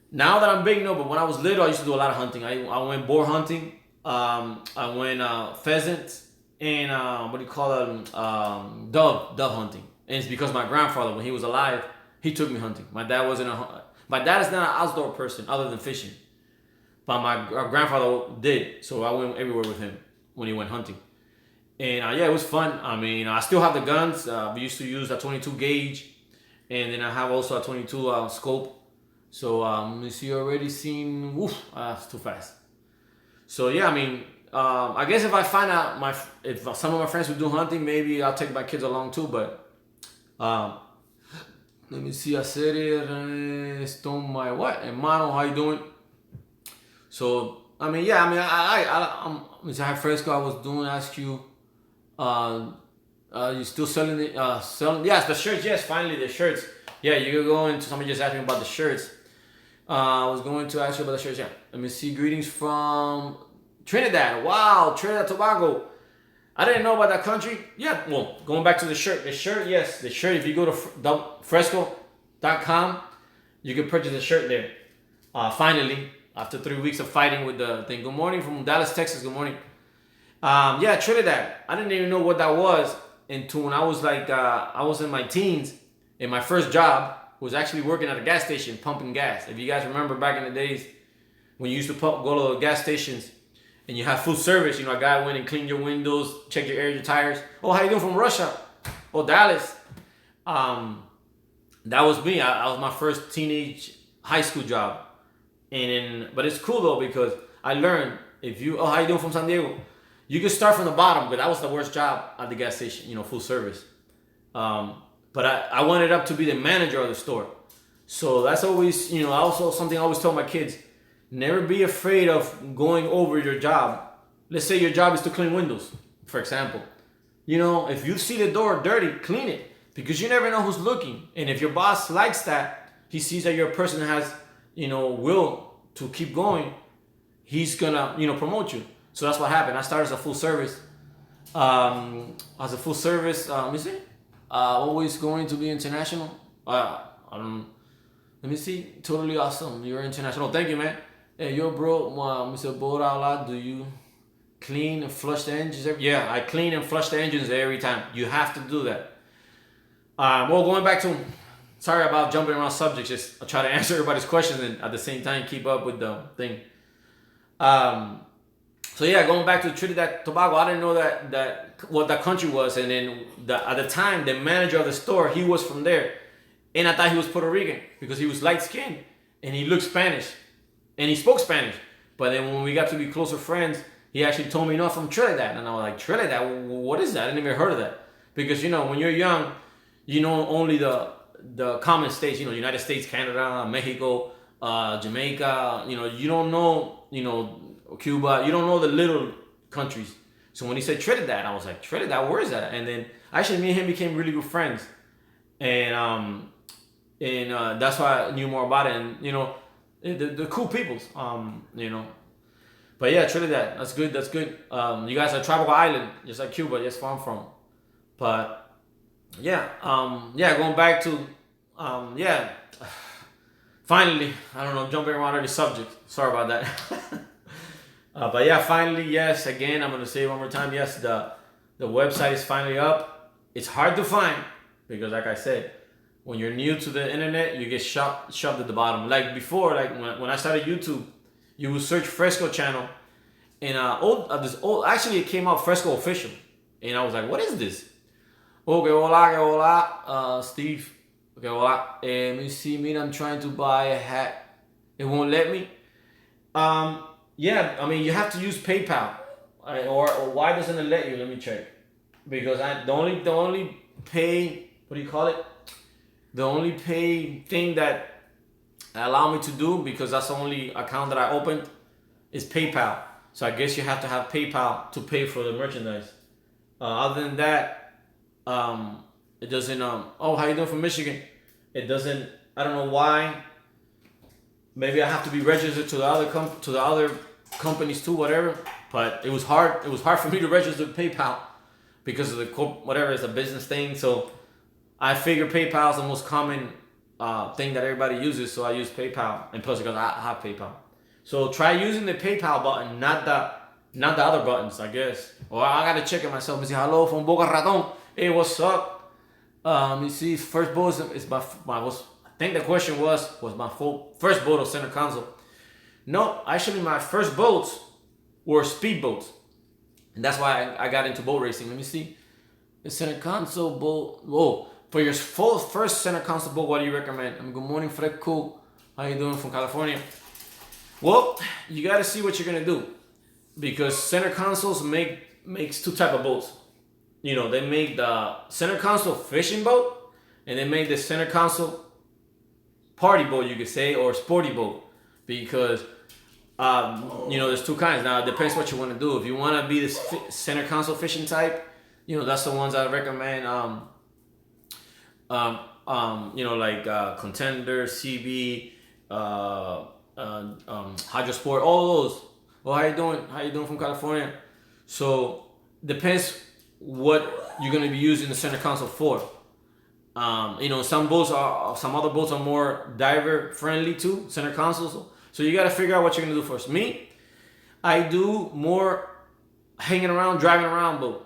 Now that I'm big, no. But when I was little, I used to do a lot of hunting. I went boar hunting. I went pheasants and what do you call them? Dove hunting. And it's because my grandfather, when he was alive, he took me hunting. My dad is not an outdoor person other than fishing, but my grandfather did. So I went everywhere with him when he went hunting. And it was fun. I mean, I still have the guns. We used to use a 22 gauge, and then I have also a 22 scope. So let me see, you already seen. That's too fast. So I mean, I guess if I find out if some of my friends would do hunting, maybe I'll take my kids along too. But let me see. I said it. Stone my what? Hermano, how you doing? So I mean, I'm Mr. Fresco. I was doing ask you. You still selling it? Selling? Yes, the shirts. Yes, finally the shirts. Yeah, you could go into. Somebody just asked me about the shirts. I was going to ask you about the shirts. Yeah, let me see. Greetings from Trinidad. Wow, Trinidad Tobago. I didn't know about that country. Yeah, well, going back to the shirt. The shirt, yes, the shirt. If you go to fresco.com, you can purchase the shirt there. Finally, after 3 weeks of fighting with the thing. Good morning from Dallas, Texas. Good morning. Trinidad. I didn't even know what that was until when I was I was in my teens, and my first job was actually working at a gas station pumping gas. If you guys remember back in the days when you used to go to gas stations and you have food service, a guy went and cleaned your windows, checked your air, your tires. Oh, how you doing from Russia? Oh, Dallas. That was me. That was my first teenage high school job. But it's cool though, because I learned how you doing from San Diego? You can start from the bottom, but that was the worst job at the gas station, food service. But I wanted up to be the manager of the store. So that's always, also something I always tell my kids. Never be afraid of going over your job. Let's say your job is to clean windows, for example. If you see the door dirty, clean it. Because you never know who's looking. And if your boss likes that, he sees that you're a person that has, will to keep going, he's gonna, promote you. So that's what happened. I started as a full service. Let me see. Always going to be international. Let me see. Totally awesome. You're international. Thank you, man. Hey, yo, bro. Mr. Borala, do you clean and flush the engines? Yeah, I clean and flush the engines every time. You have to do that. Going back to. Sorry about jumping around subjects. Just I try to answer everybody's questions and at the same time keep up with the thing. Going back to Trinidad Tobago, I didn't know that what that country was, and then at the time the manager of the store, he was from there, and I thought he was Puerto Rican because he was light skinned and he looked Spanish and he spoke Spanish. But then when we got to be closer friends, he actually told me, "No, I'm from Trinidad," and I was like, "Trinidad? What is that? I didn't even heard of that." Because when you're young, you know only the common states. United States, Canada, Mexico, Jamaica. You don't know. Cuba. You don't know the little countries. So when he said Trinidad, I was like, "Trinidad? Where is that?" And then actually, me and him became really good friends, and that's why I knew more about it. And the cool peoples. But yeah, Trinidad. That's good. That's good. You guys are a tropical island, just like Cuba. That's where I'm from. But yeah, going back to yeah. Finally, I don't know, jumping around every subject. Sorry about that. But yeah, finally, yes. Again, I'm gonna say it one more time. Yes, the website is finally up. It's hard to find because, like I said, when you're new to the internet, you get shoved at the bottom. Like before, like when I started YouTube, you would search Fresco channel, and actually it came out Fresco official, and I was like, what is this? Okay, hola, Steve. Okay, hola. Let me see. I'm trying to buy a hat. It won't let me. Yeah, I mean you have to use PayPal, or why doesn't it let you? Let me check. Because the only pay, what do you call it? The only pay thing that allow me to do, because that's the only account that I opened, is PayPal. So I guess you have to have PayPal to pay for the merchandise. Other than that, it doesn't. Oh, how you doing from Michigan? It doesn't. I don't know why. Maybe I have to be registered to the other companies too, whatever. But it was hard. It was hard for me to register to PayPal because of the whatever. It's a business thing. So I figure PayPal is the most common thing that everybody uses. So I use PayPal, and plus because I have PayPal. So try using the PayPal button, not the other buttons, I guess. Or I gotta check it myself. Me say hello from Boca Raton. Hey, what's up? Let me see. First boat is my I think the question was my first boat of center console. No, actually my first boats were speed boats, and that's why I got into boat racing. Let me see. The center console boat. Whoa, for your first center console boat, what do you recommend? Good morning, fresco. How you doing from California? Well, you got to see what you're gonna do, because center consoles makes two type of boats. They make the center console fishing boat, and they make the center console party boat, you could say, or sporty boat, because there's two kinds. Now it depends what you want to do. If you want to be this center console fishing type, that's the ones I recommend. Like Contender, CB, Hydrosport, all those. Well, how you doing? How you doing from California? So depends what you're gonna be using the center console for. Some other boats are more diver friendly too, center consoles. So you gotta figure out what you're gonna do first. Me, I do more hanging around, driving around boat.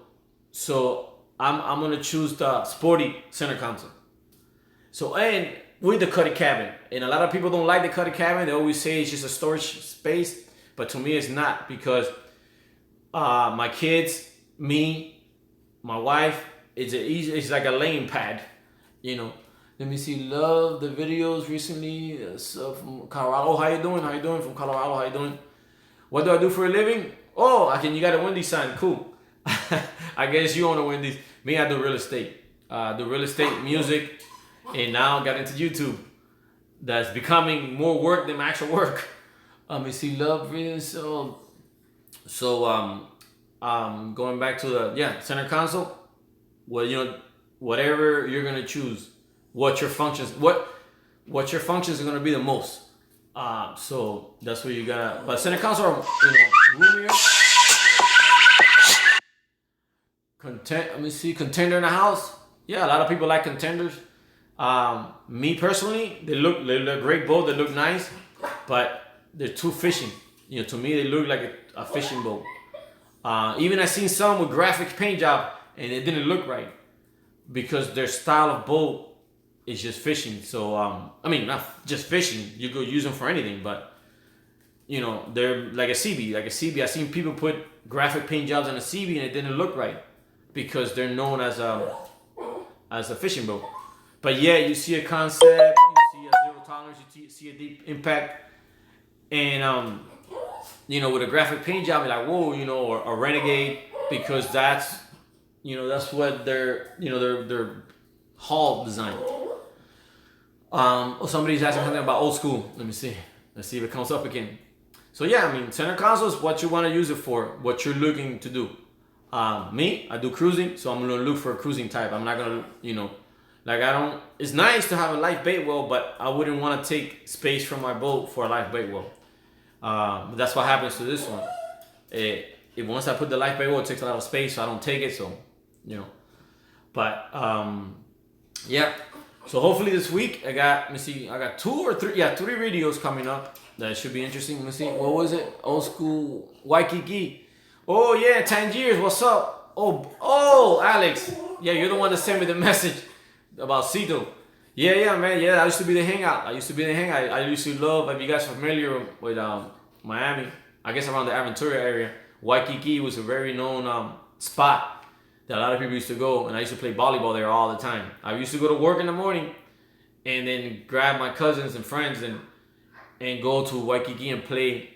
So I'm gonna choose the sporty center console. So, and with the cuddy cabin, and a lot of people don't like the cuddy cabin. They always say it's just a storage space, but to me it's not, because my kids, me, my wife, it's like a laying pad, Let me see. Love the videos recently. From Colorado. How you doing? How you doing from Colorado? How you doing? What do I do for a living? Oh, you got a Wendy's sign. Cool. I guess you own a Wendy's. Me, I do real estate. Do real estate, music, and now I got into YouTube. That's becoming more work than my actual work. Let me see. Love videos. Going back to the center console. Well, whatever you're gonna choose, what your functions are gonna be the most. So that's what you gotta. But center console are roomier. Let me see. Contender in the house. Yeah, a lot of people like contenders. Me personally, they look great boat. They look nice, but they're too fishing. To me, they look like a fishing boat. Even I seen some with graphic paint job, and it didn't look right, because their style of boat is just fishing. So not just fishing. You could use them for anything, but they're like a CB. Like a CB, I seen people put graphic paint jobs on a CB, and it didn't look right, because they're known as a fishing boat. But yeah, you see a concept, you see a zero tolerance, you see a deep impact, and with a graphic paint job, you're like, whoa, or a renegade, because that's what their hall design. Somebody's asking something about old school. Let me see. Let's see if it comes up again. So yeah, I mean, center console is what you want to use it for, what you're looking to do. Me, I do cruising, so I'm gonna look for a cruising type. I'm not gonna, it's nice to have a light bait well, but I wouldn't want to take space from my boat for a light bait well. But that's what happens to this one. Once I put the light bait well, it takes a lot of space, so I don't take it. So, But yeah. So hopefully this week I got 3 videos coming up that should be interesting. Let me see. What was it? Old school Waikiki. Oh yeah, Tangiers. What's up? Oh, Alex. Yeah, you're the one that sent me the message about Cito. Yeah, man. Yeah, I used to be the hangout. I used to love, if you guys are familiar with Miami, I guess around the Aventura area, Waikiki was a very known spot that a lot of people used to go, and I used to play volleyball there all the time. I used to go to work in the morning and then grab my cousins and friends and go to Waikiki and play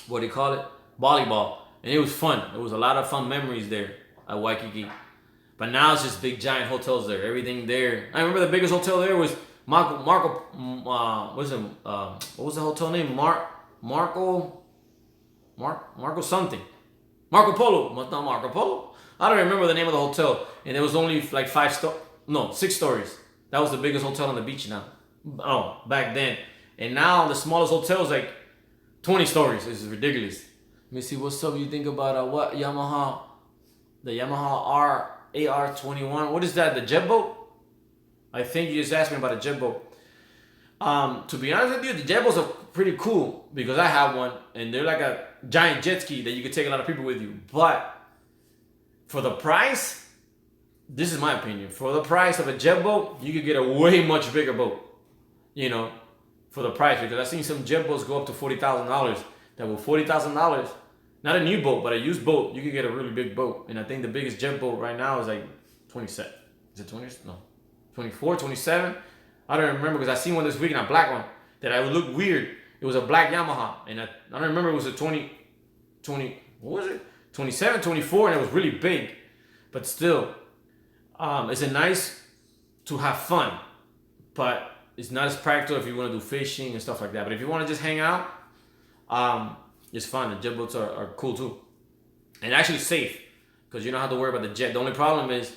what do you call it? Volleyball. And it was fun. There was a lot of fun memories there at Waikiki. But now it's just big giant hotels there. Everything there. I remember the biggest hotel there was what was the hotel name? Marco something. Marco Polo. Not Marco Polo. I don't remember the name of the hotel. And it was only like 6 stories. That was the biggest hotel on the beach now. Oh, back then. And now the smallest hotel is like 20 stories. This is ridiculous. Let me see, what's up? You think about what? Yamaha? The Yamaha AR21. What is that? The jet boat? I think you just asked me about a jet boat. To be honest with you, the jet boats are pretty cool because I have one and they're like a giant jet ski that you could take a lot of people with you. But for the price, this is my opinion. For the price of a jet boat, you could get a way much bigger boat. For the price, because I've seen some jet boats go up to $40,000. That with $40,000, not a new boat, but a used boat, you could get a really big boat. And I think the biggest jet boat right now is like 27. Is it 20? No, 24, 27. I don't remember because I seen one this week, a black one that I would look weird. It was a black Yamaha, and I don't remember, it was a 20. What was it? 27, 24, and it was really big. But still, it's a nice to have fun, but it's not as practical if you want to do fishing and stuff like that. But if you want to just hang out, it's fun. The jet boats are cool too. And actually safe, because you don't have to worry about the jet. The only problem is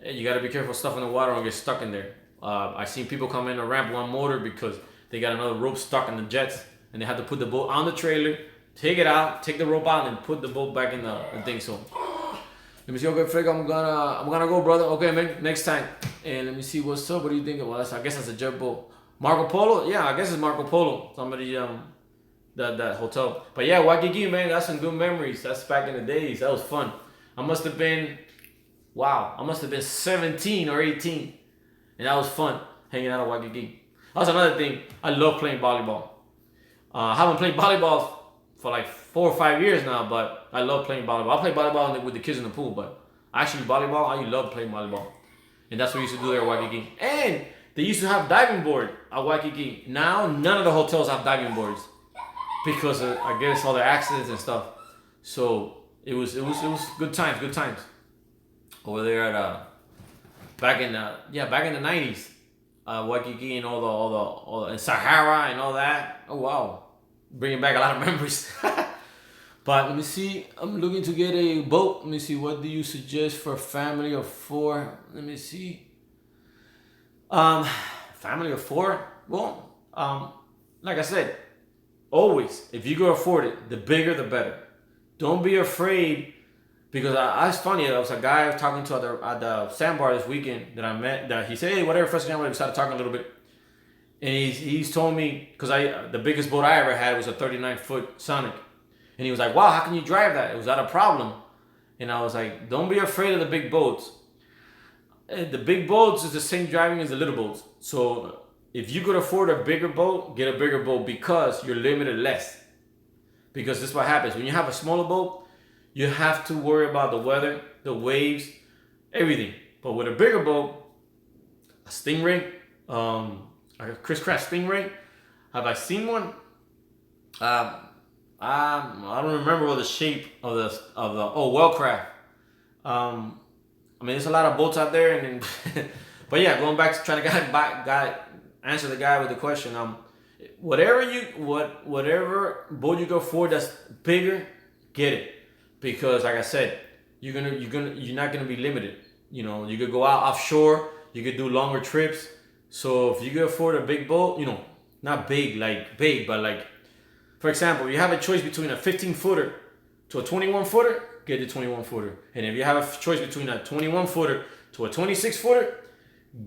you got to be careful stuff in the water and get stuck in there. I've seen people come in a ramp one motor because they got another rope stuck in the jets, and they have to put the boat on the trailer, take it out, take the rope out, and put the boat back in the thing. So let me see. Okay, Frank, I'm gonna go, brother. Okay, man, next time. And let me see what's up. What do you think? Well, I guess that's a jet boat. Marco Polo? Yeah, I guess it's Marco Polo. Somebody that hotel. But yeah, Waikiki, man, that's some good memories. That's back in the days. That was fun. I must have been 17 or 18. And that was fun, hanging out at Waikiki. That's another thing. I love playing volleyball. I haven't played volleyball for like 4 or 5 years now, but I love playing volleyball. I play volleyball with the kids in the pool, but actually volleyball, I love playing volleyball. And that's what we used to do there at Waikiki. And they used to have diving board at Waikiki. Now, none of the hotels have diving boards because of, I guess, all the accidents and stuff. So it was good times over there at back in the 90s. Waikiki and all the and Sahara and all that. Oh wow, bringing back a lot of memories. But let me see. I'm looking to get a boat. Let me see. What do you suggest for a family of 4? Let me see. Family of 4. Well, like I said, always if you can afford it, the bigger the better. Don't be afraid. Because it's funny, there was a guy I was talking to at the sandbar this weekend that I met, that he said, hey, whatever, first time we started talking a little bit. And he's told me, because the biggest boat I ever had was a 39-foot Sonic. And he was like, wow, how can you drive that? Was that a problem? And I was like, don't be afraid of the big boats. The big boats is the same driving as the little boats. So if you could afford a bigger boat, get a bigger boat because you're limited less. Because this is what happens. When you have a smaller boat, you have to worry about the weather, the waves, everything. But with a bigger boat, a Stingray, a Chris Craft Stingray, have I seen one? I don't remember what the shape of the Wellcraft. I mean, there's a lot of boats out there, and but yeah, going back to trying to answer the guy with the question. Whatever boat you go for that's bigger, get it, because like I said, you're not gonna be limited. You know, you could go out offshore, you could do longer trips. So if you could afford a big boat, you know, not big like big, but like, for example, you have a choice between a 15-footer to a 21-footer, get the 21-footer. And if you have a choice between a 21-footer to a 26-footer,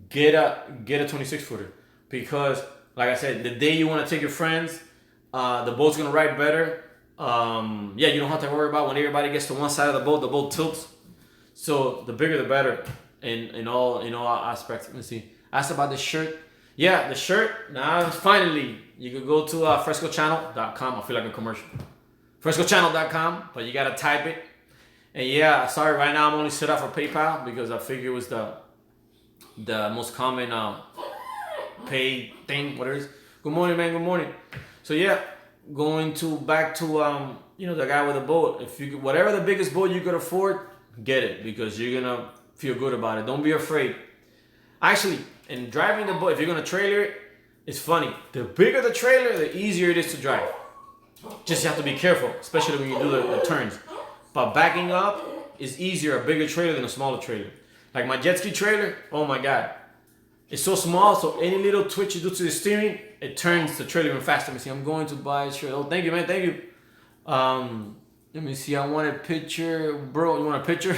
get a 26-footer. Because, like I said, the day you want to take your friends, the boat's gonna ride better. Yeah, you don't have to worry about when everybody gets to one side of the boat tilts. So the bigger the better in all aspects. Let me see. Asked about the shirt. Yeah, the shirt. Now finally, you could go to frescochannel.com. I feel like a commercial. Frescochannel.com, but you gotta type it. And yeah, sorry, right now I'm only set up for PayPal because I figured it was the most common pay thing. What it is. Good morning, man. Good morning. So yeah, back to the guy with the boat. If you whatever the biggest boat you could afford, get it, because you're gonna feel good about it. Don't be afraid. Actually, in driving the boat, if you're gonna trailer it, it's funny. The bigger the trailer, the easier it is to drive. Just you have to be careful, especially when you do the turns. But backing up is easier, a bigger trailer than a smaller trailer. Like my jet ski trailer, oh my God. It's so small, so any little twitch you do to the steering, it turns the trailer even faster. Let me see, I'm going to buy a trailer. Oh, thank you, man, thank you. Let me see, I want a picture. Bro, you want a picture?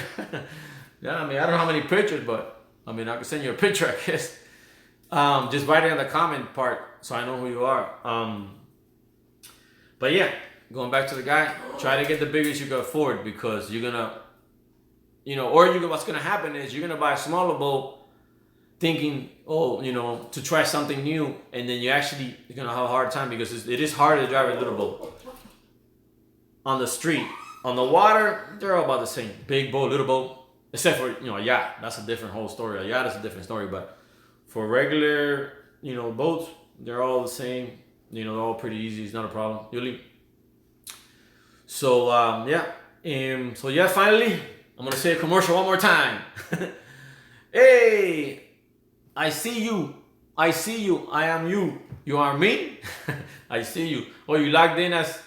Yeah, I mean, I don't know how many pictures, but I mean, I can send you a picture, I guess. Just write it in the comment part so I know who you are. But yeah, going back to the guy, try to get the biggest you can afford, because you're gonna, what's gonna happen is you're gonna buy a smaller boat thinking, to try something new, and then you're gonna have a hard time, because it is hard to drive a little boat. On the street, on the water, they're all about the same. Big boat, little boat, except for a yacht. That's a different whole story. A yacht is a different story, but for regular, boats, they're all the same. They're all pretty easy. It's not a problem. Really. So finally, I'm gonna say a commercial one more time. Hey, I see you. I see you. I am you. You are me. I see you. Oh, you logged in as.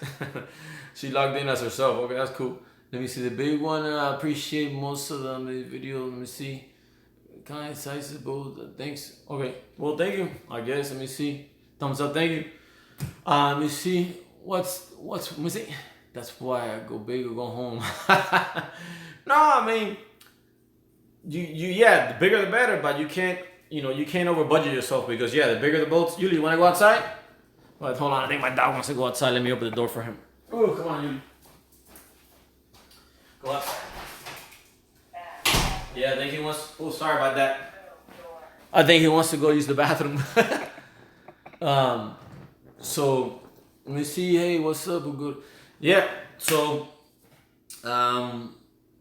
She logged in as herself. Okay, that's cool. Let me see the big one. I appreciate most of them in the video. Let me see. Kind sizes both. Thanks. Okay. Well, thank you. I guess. Let me see. Thumbs up. Thank you. Let me see. What's let me see. That's why I go big or go home. No, I mean, the bigger the better, but you can't over budget yourself, because the bigger the boats. Yuli, you want to go outside? Well, hold on. I think my dog wants to go outside. Let me open the door for him. Oh, come on, Yuli. Go outside. Yeah, I think he wants. Oh, sorry about that. I think he wants to go use the bathroom. So let me see. Hey, what's up? We're good. Yeah. So, go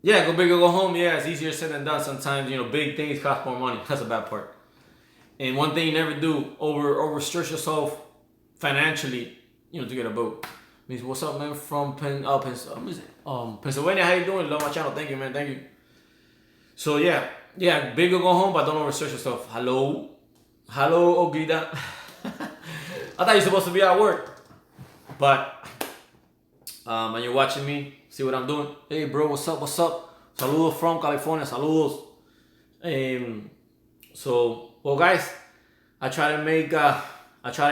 big or go home. Yeah, it's easier said than done. Sometimes big things cost more money. That's the bad part. And one thing you never do, overstress yourself financially. To get a boat. Means what's up, man? From Pennsylvania. How you doing? Love my channel. Thank you, man. Thank you. So big or go home, but don't overstress yourself. Hello, Ogida. I thought you were supposed to be at work, but and you're watching me, see what I'm doing. Hey, bro, what's up? Saludos from California. Saludos. Guys, I try to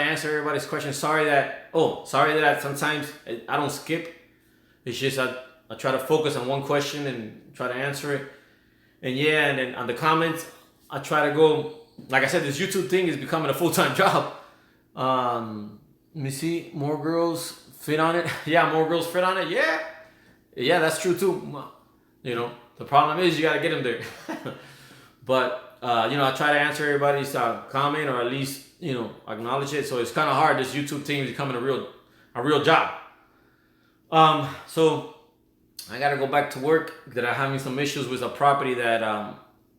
answer everybody's questions. Sorry that sometimes I don't skip. It's just I try to focus on one question and try to answer it. And then on the comments, I try to go. Like I said, this YouTube thing is becoming a full-time job. Let me see. More girls fit on it. Yeah, more girls fit on it. Yeah, that's true too. The problem is you gotta get them there. But I try to answer everybody's comment, or at least acknowledge it. So it's kind of hard. This YouTube thing is becoming a real job. So I gotta go back to work. That I'm having some issues with a property that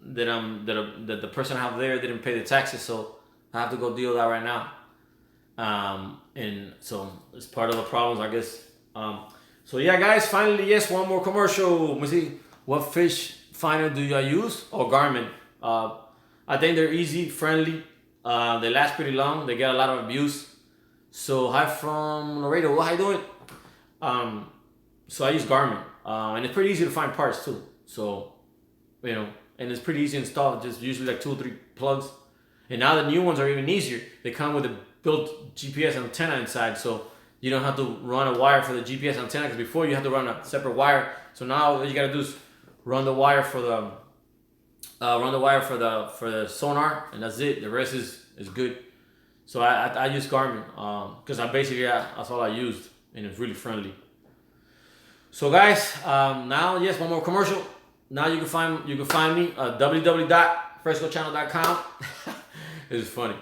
that the person I have there didn't pay the taxes, so I have to go deal with that right now. And so it's part of the problems, I guess. So yeah, guys, finally, yes, one more commercial. Let me see, what fish finder do I use? Oh, Garmin. I think they're easy, friendly. They last pretty long. They get a lot of abuse. So hi from Laredo. How you doing? So I use Garmin, and it's pretty easy to find parts too. So, you know, and it's pretty easy to install. Just usually like 2 or 3 plugs. And now the new ones are even easier. They come with a built GPS antenna inside, so you don't have to run a wire for the GPS antenna. Because before you had to run a separate wire. So now all you gotta do is run the wire for the for the sonar, and that's it. The rest is good. So I use Garmin because I basically that's all I used, and it's really friendly. So guys, now yes, one more commercial. Now you can find me at www.frescochannel.com. It's funny,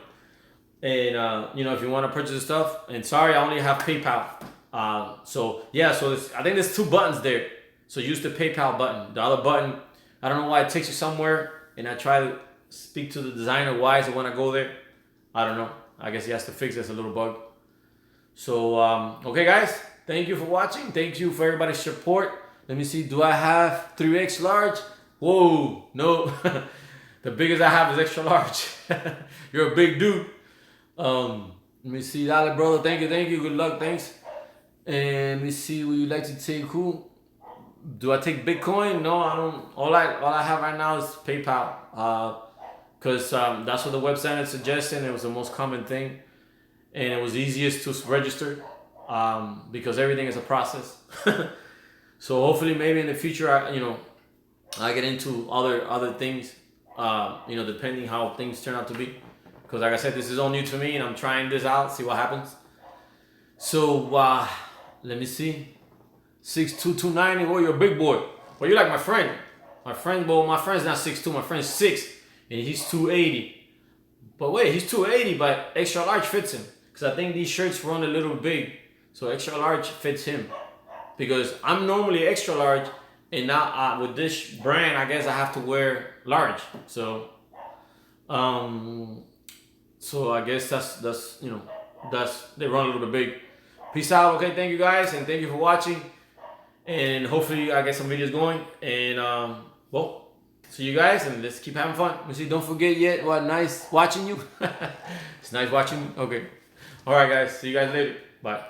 and you know, if you want to purchase the stuff. And sorry, I only have PayPal. So yeah, so I think there's 2 buttons there. So use the PayPal button. The other button, I don't know why it takes you somewhere. And I try to speak to the designer why does it want to go there. I don't know. I guess he has to fix this, a little bug. So okay, guys. Thank you for watching. Thank you for everybody's support. Let me see. Do I have 3X large? Whoa, no. The biggest I have is extra large. You're a big dude. Let me see. Dale, brother. Thank you. Good luck. Thanks. And let me see. Would you like to take who? Do I take Bitcoin? No, I don't. All I have right now is PayPal. Because that's what the website is suggesting. It was the most common thing, and it was easiest to register. Because everything is a process. So hopefully, maybe in the future, I get into other things. Depending how things turn out to be. Because like I said, this is all new to me, and I'm trying this out, see what happens. So let me see. 6'2", 290. Well, you're a big boy. Well, you're like my friend. My friend's not 6'2". My friend's 6, and he's 280. But wait, he's 280, but extra large fits him. Because I think these shirts run a little big. So extra large fits him. Because I'm normally extra large, and now with this brand, I guess I have to wear large. So I guess that's they run a little bit big. Peace out. Okay, thank you guys, and thank you for watching. And hopefully I get some videos going. And well, see you guys, and let's keep having fun. You see, don't forget yet. What nice watching you. It's nice watching you. Okay. All right, guys. See you guys later. Bye.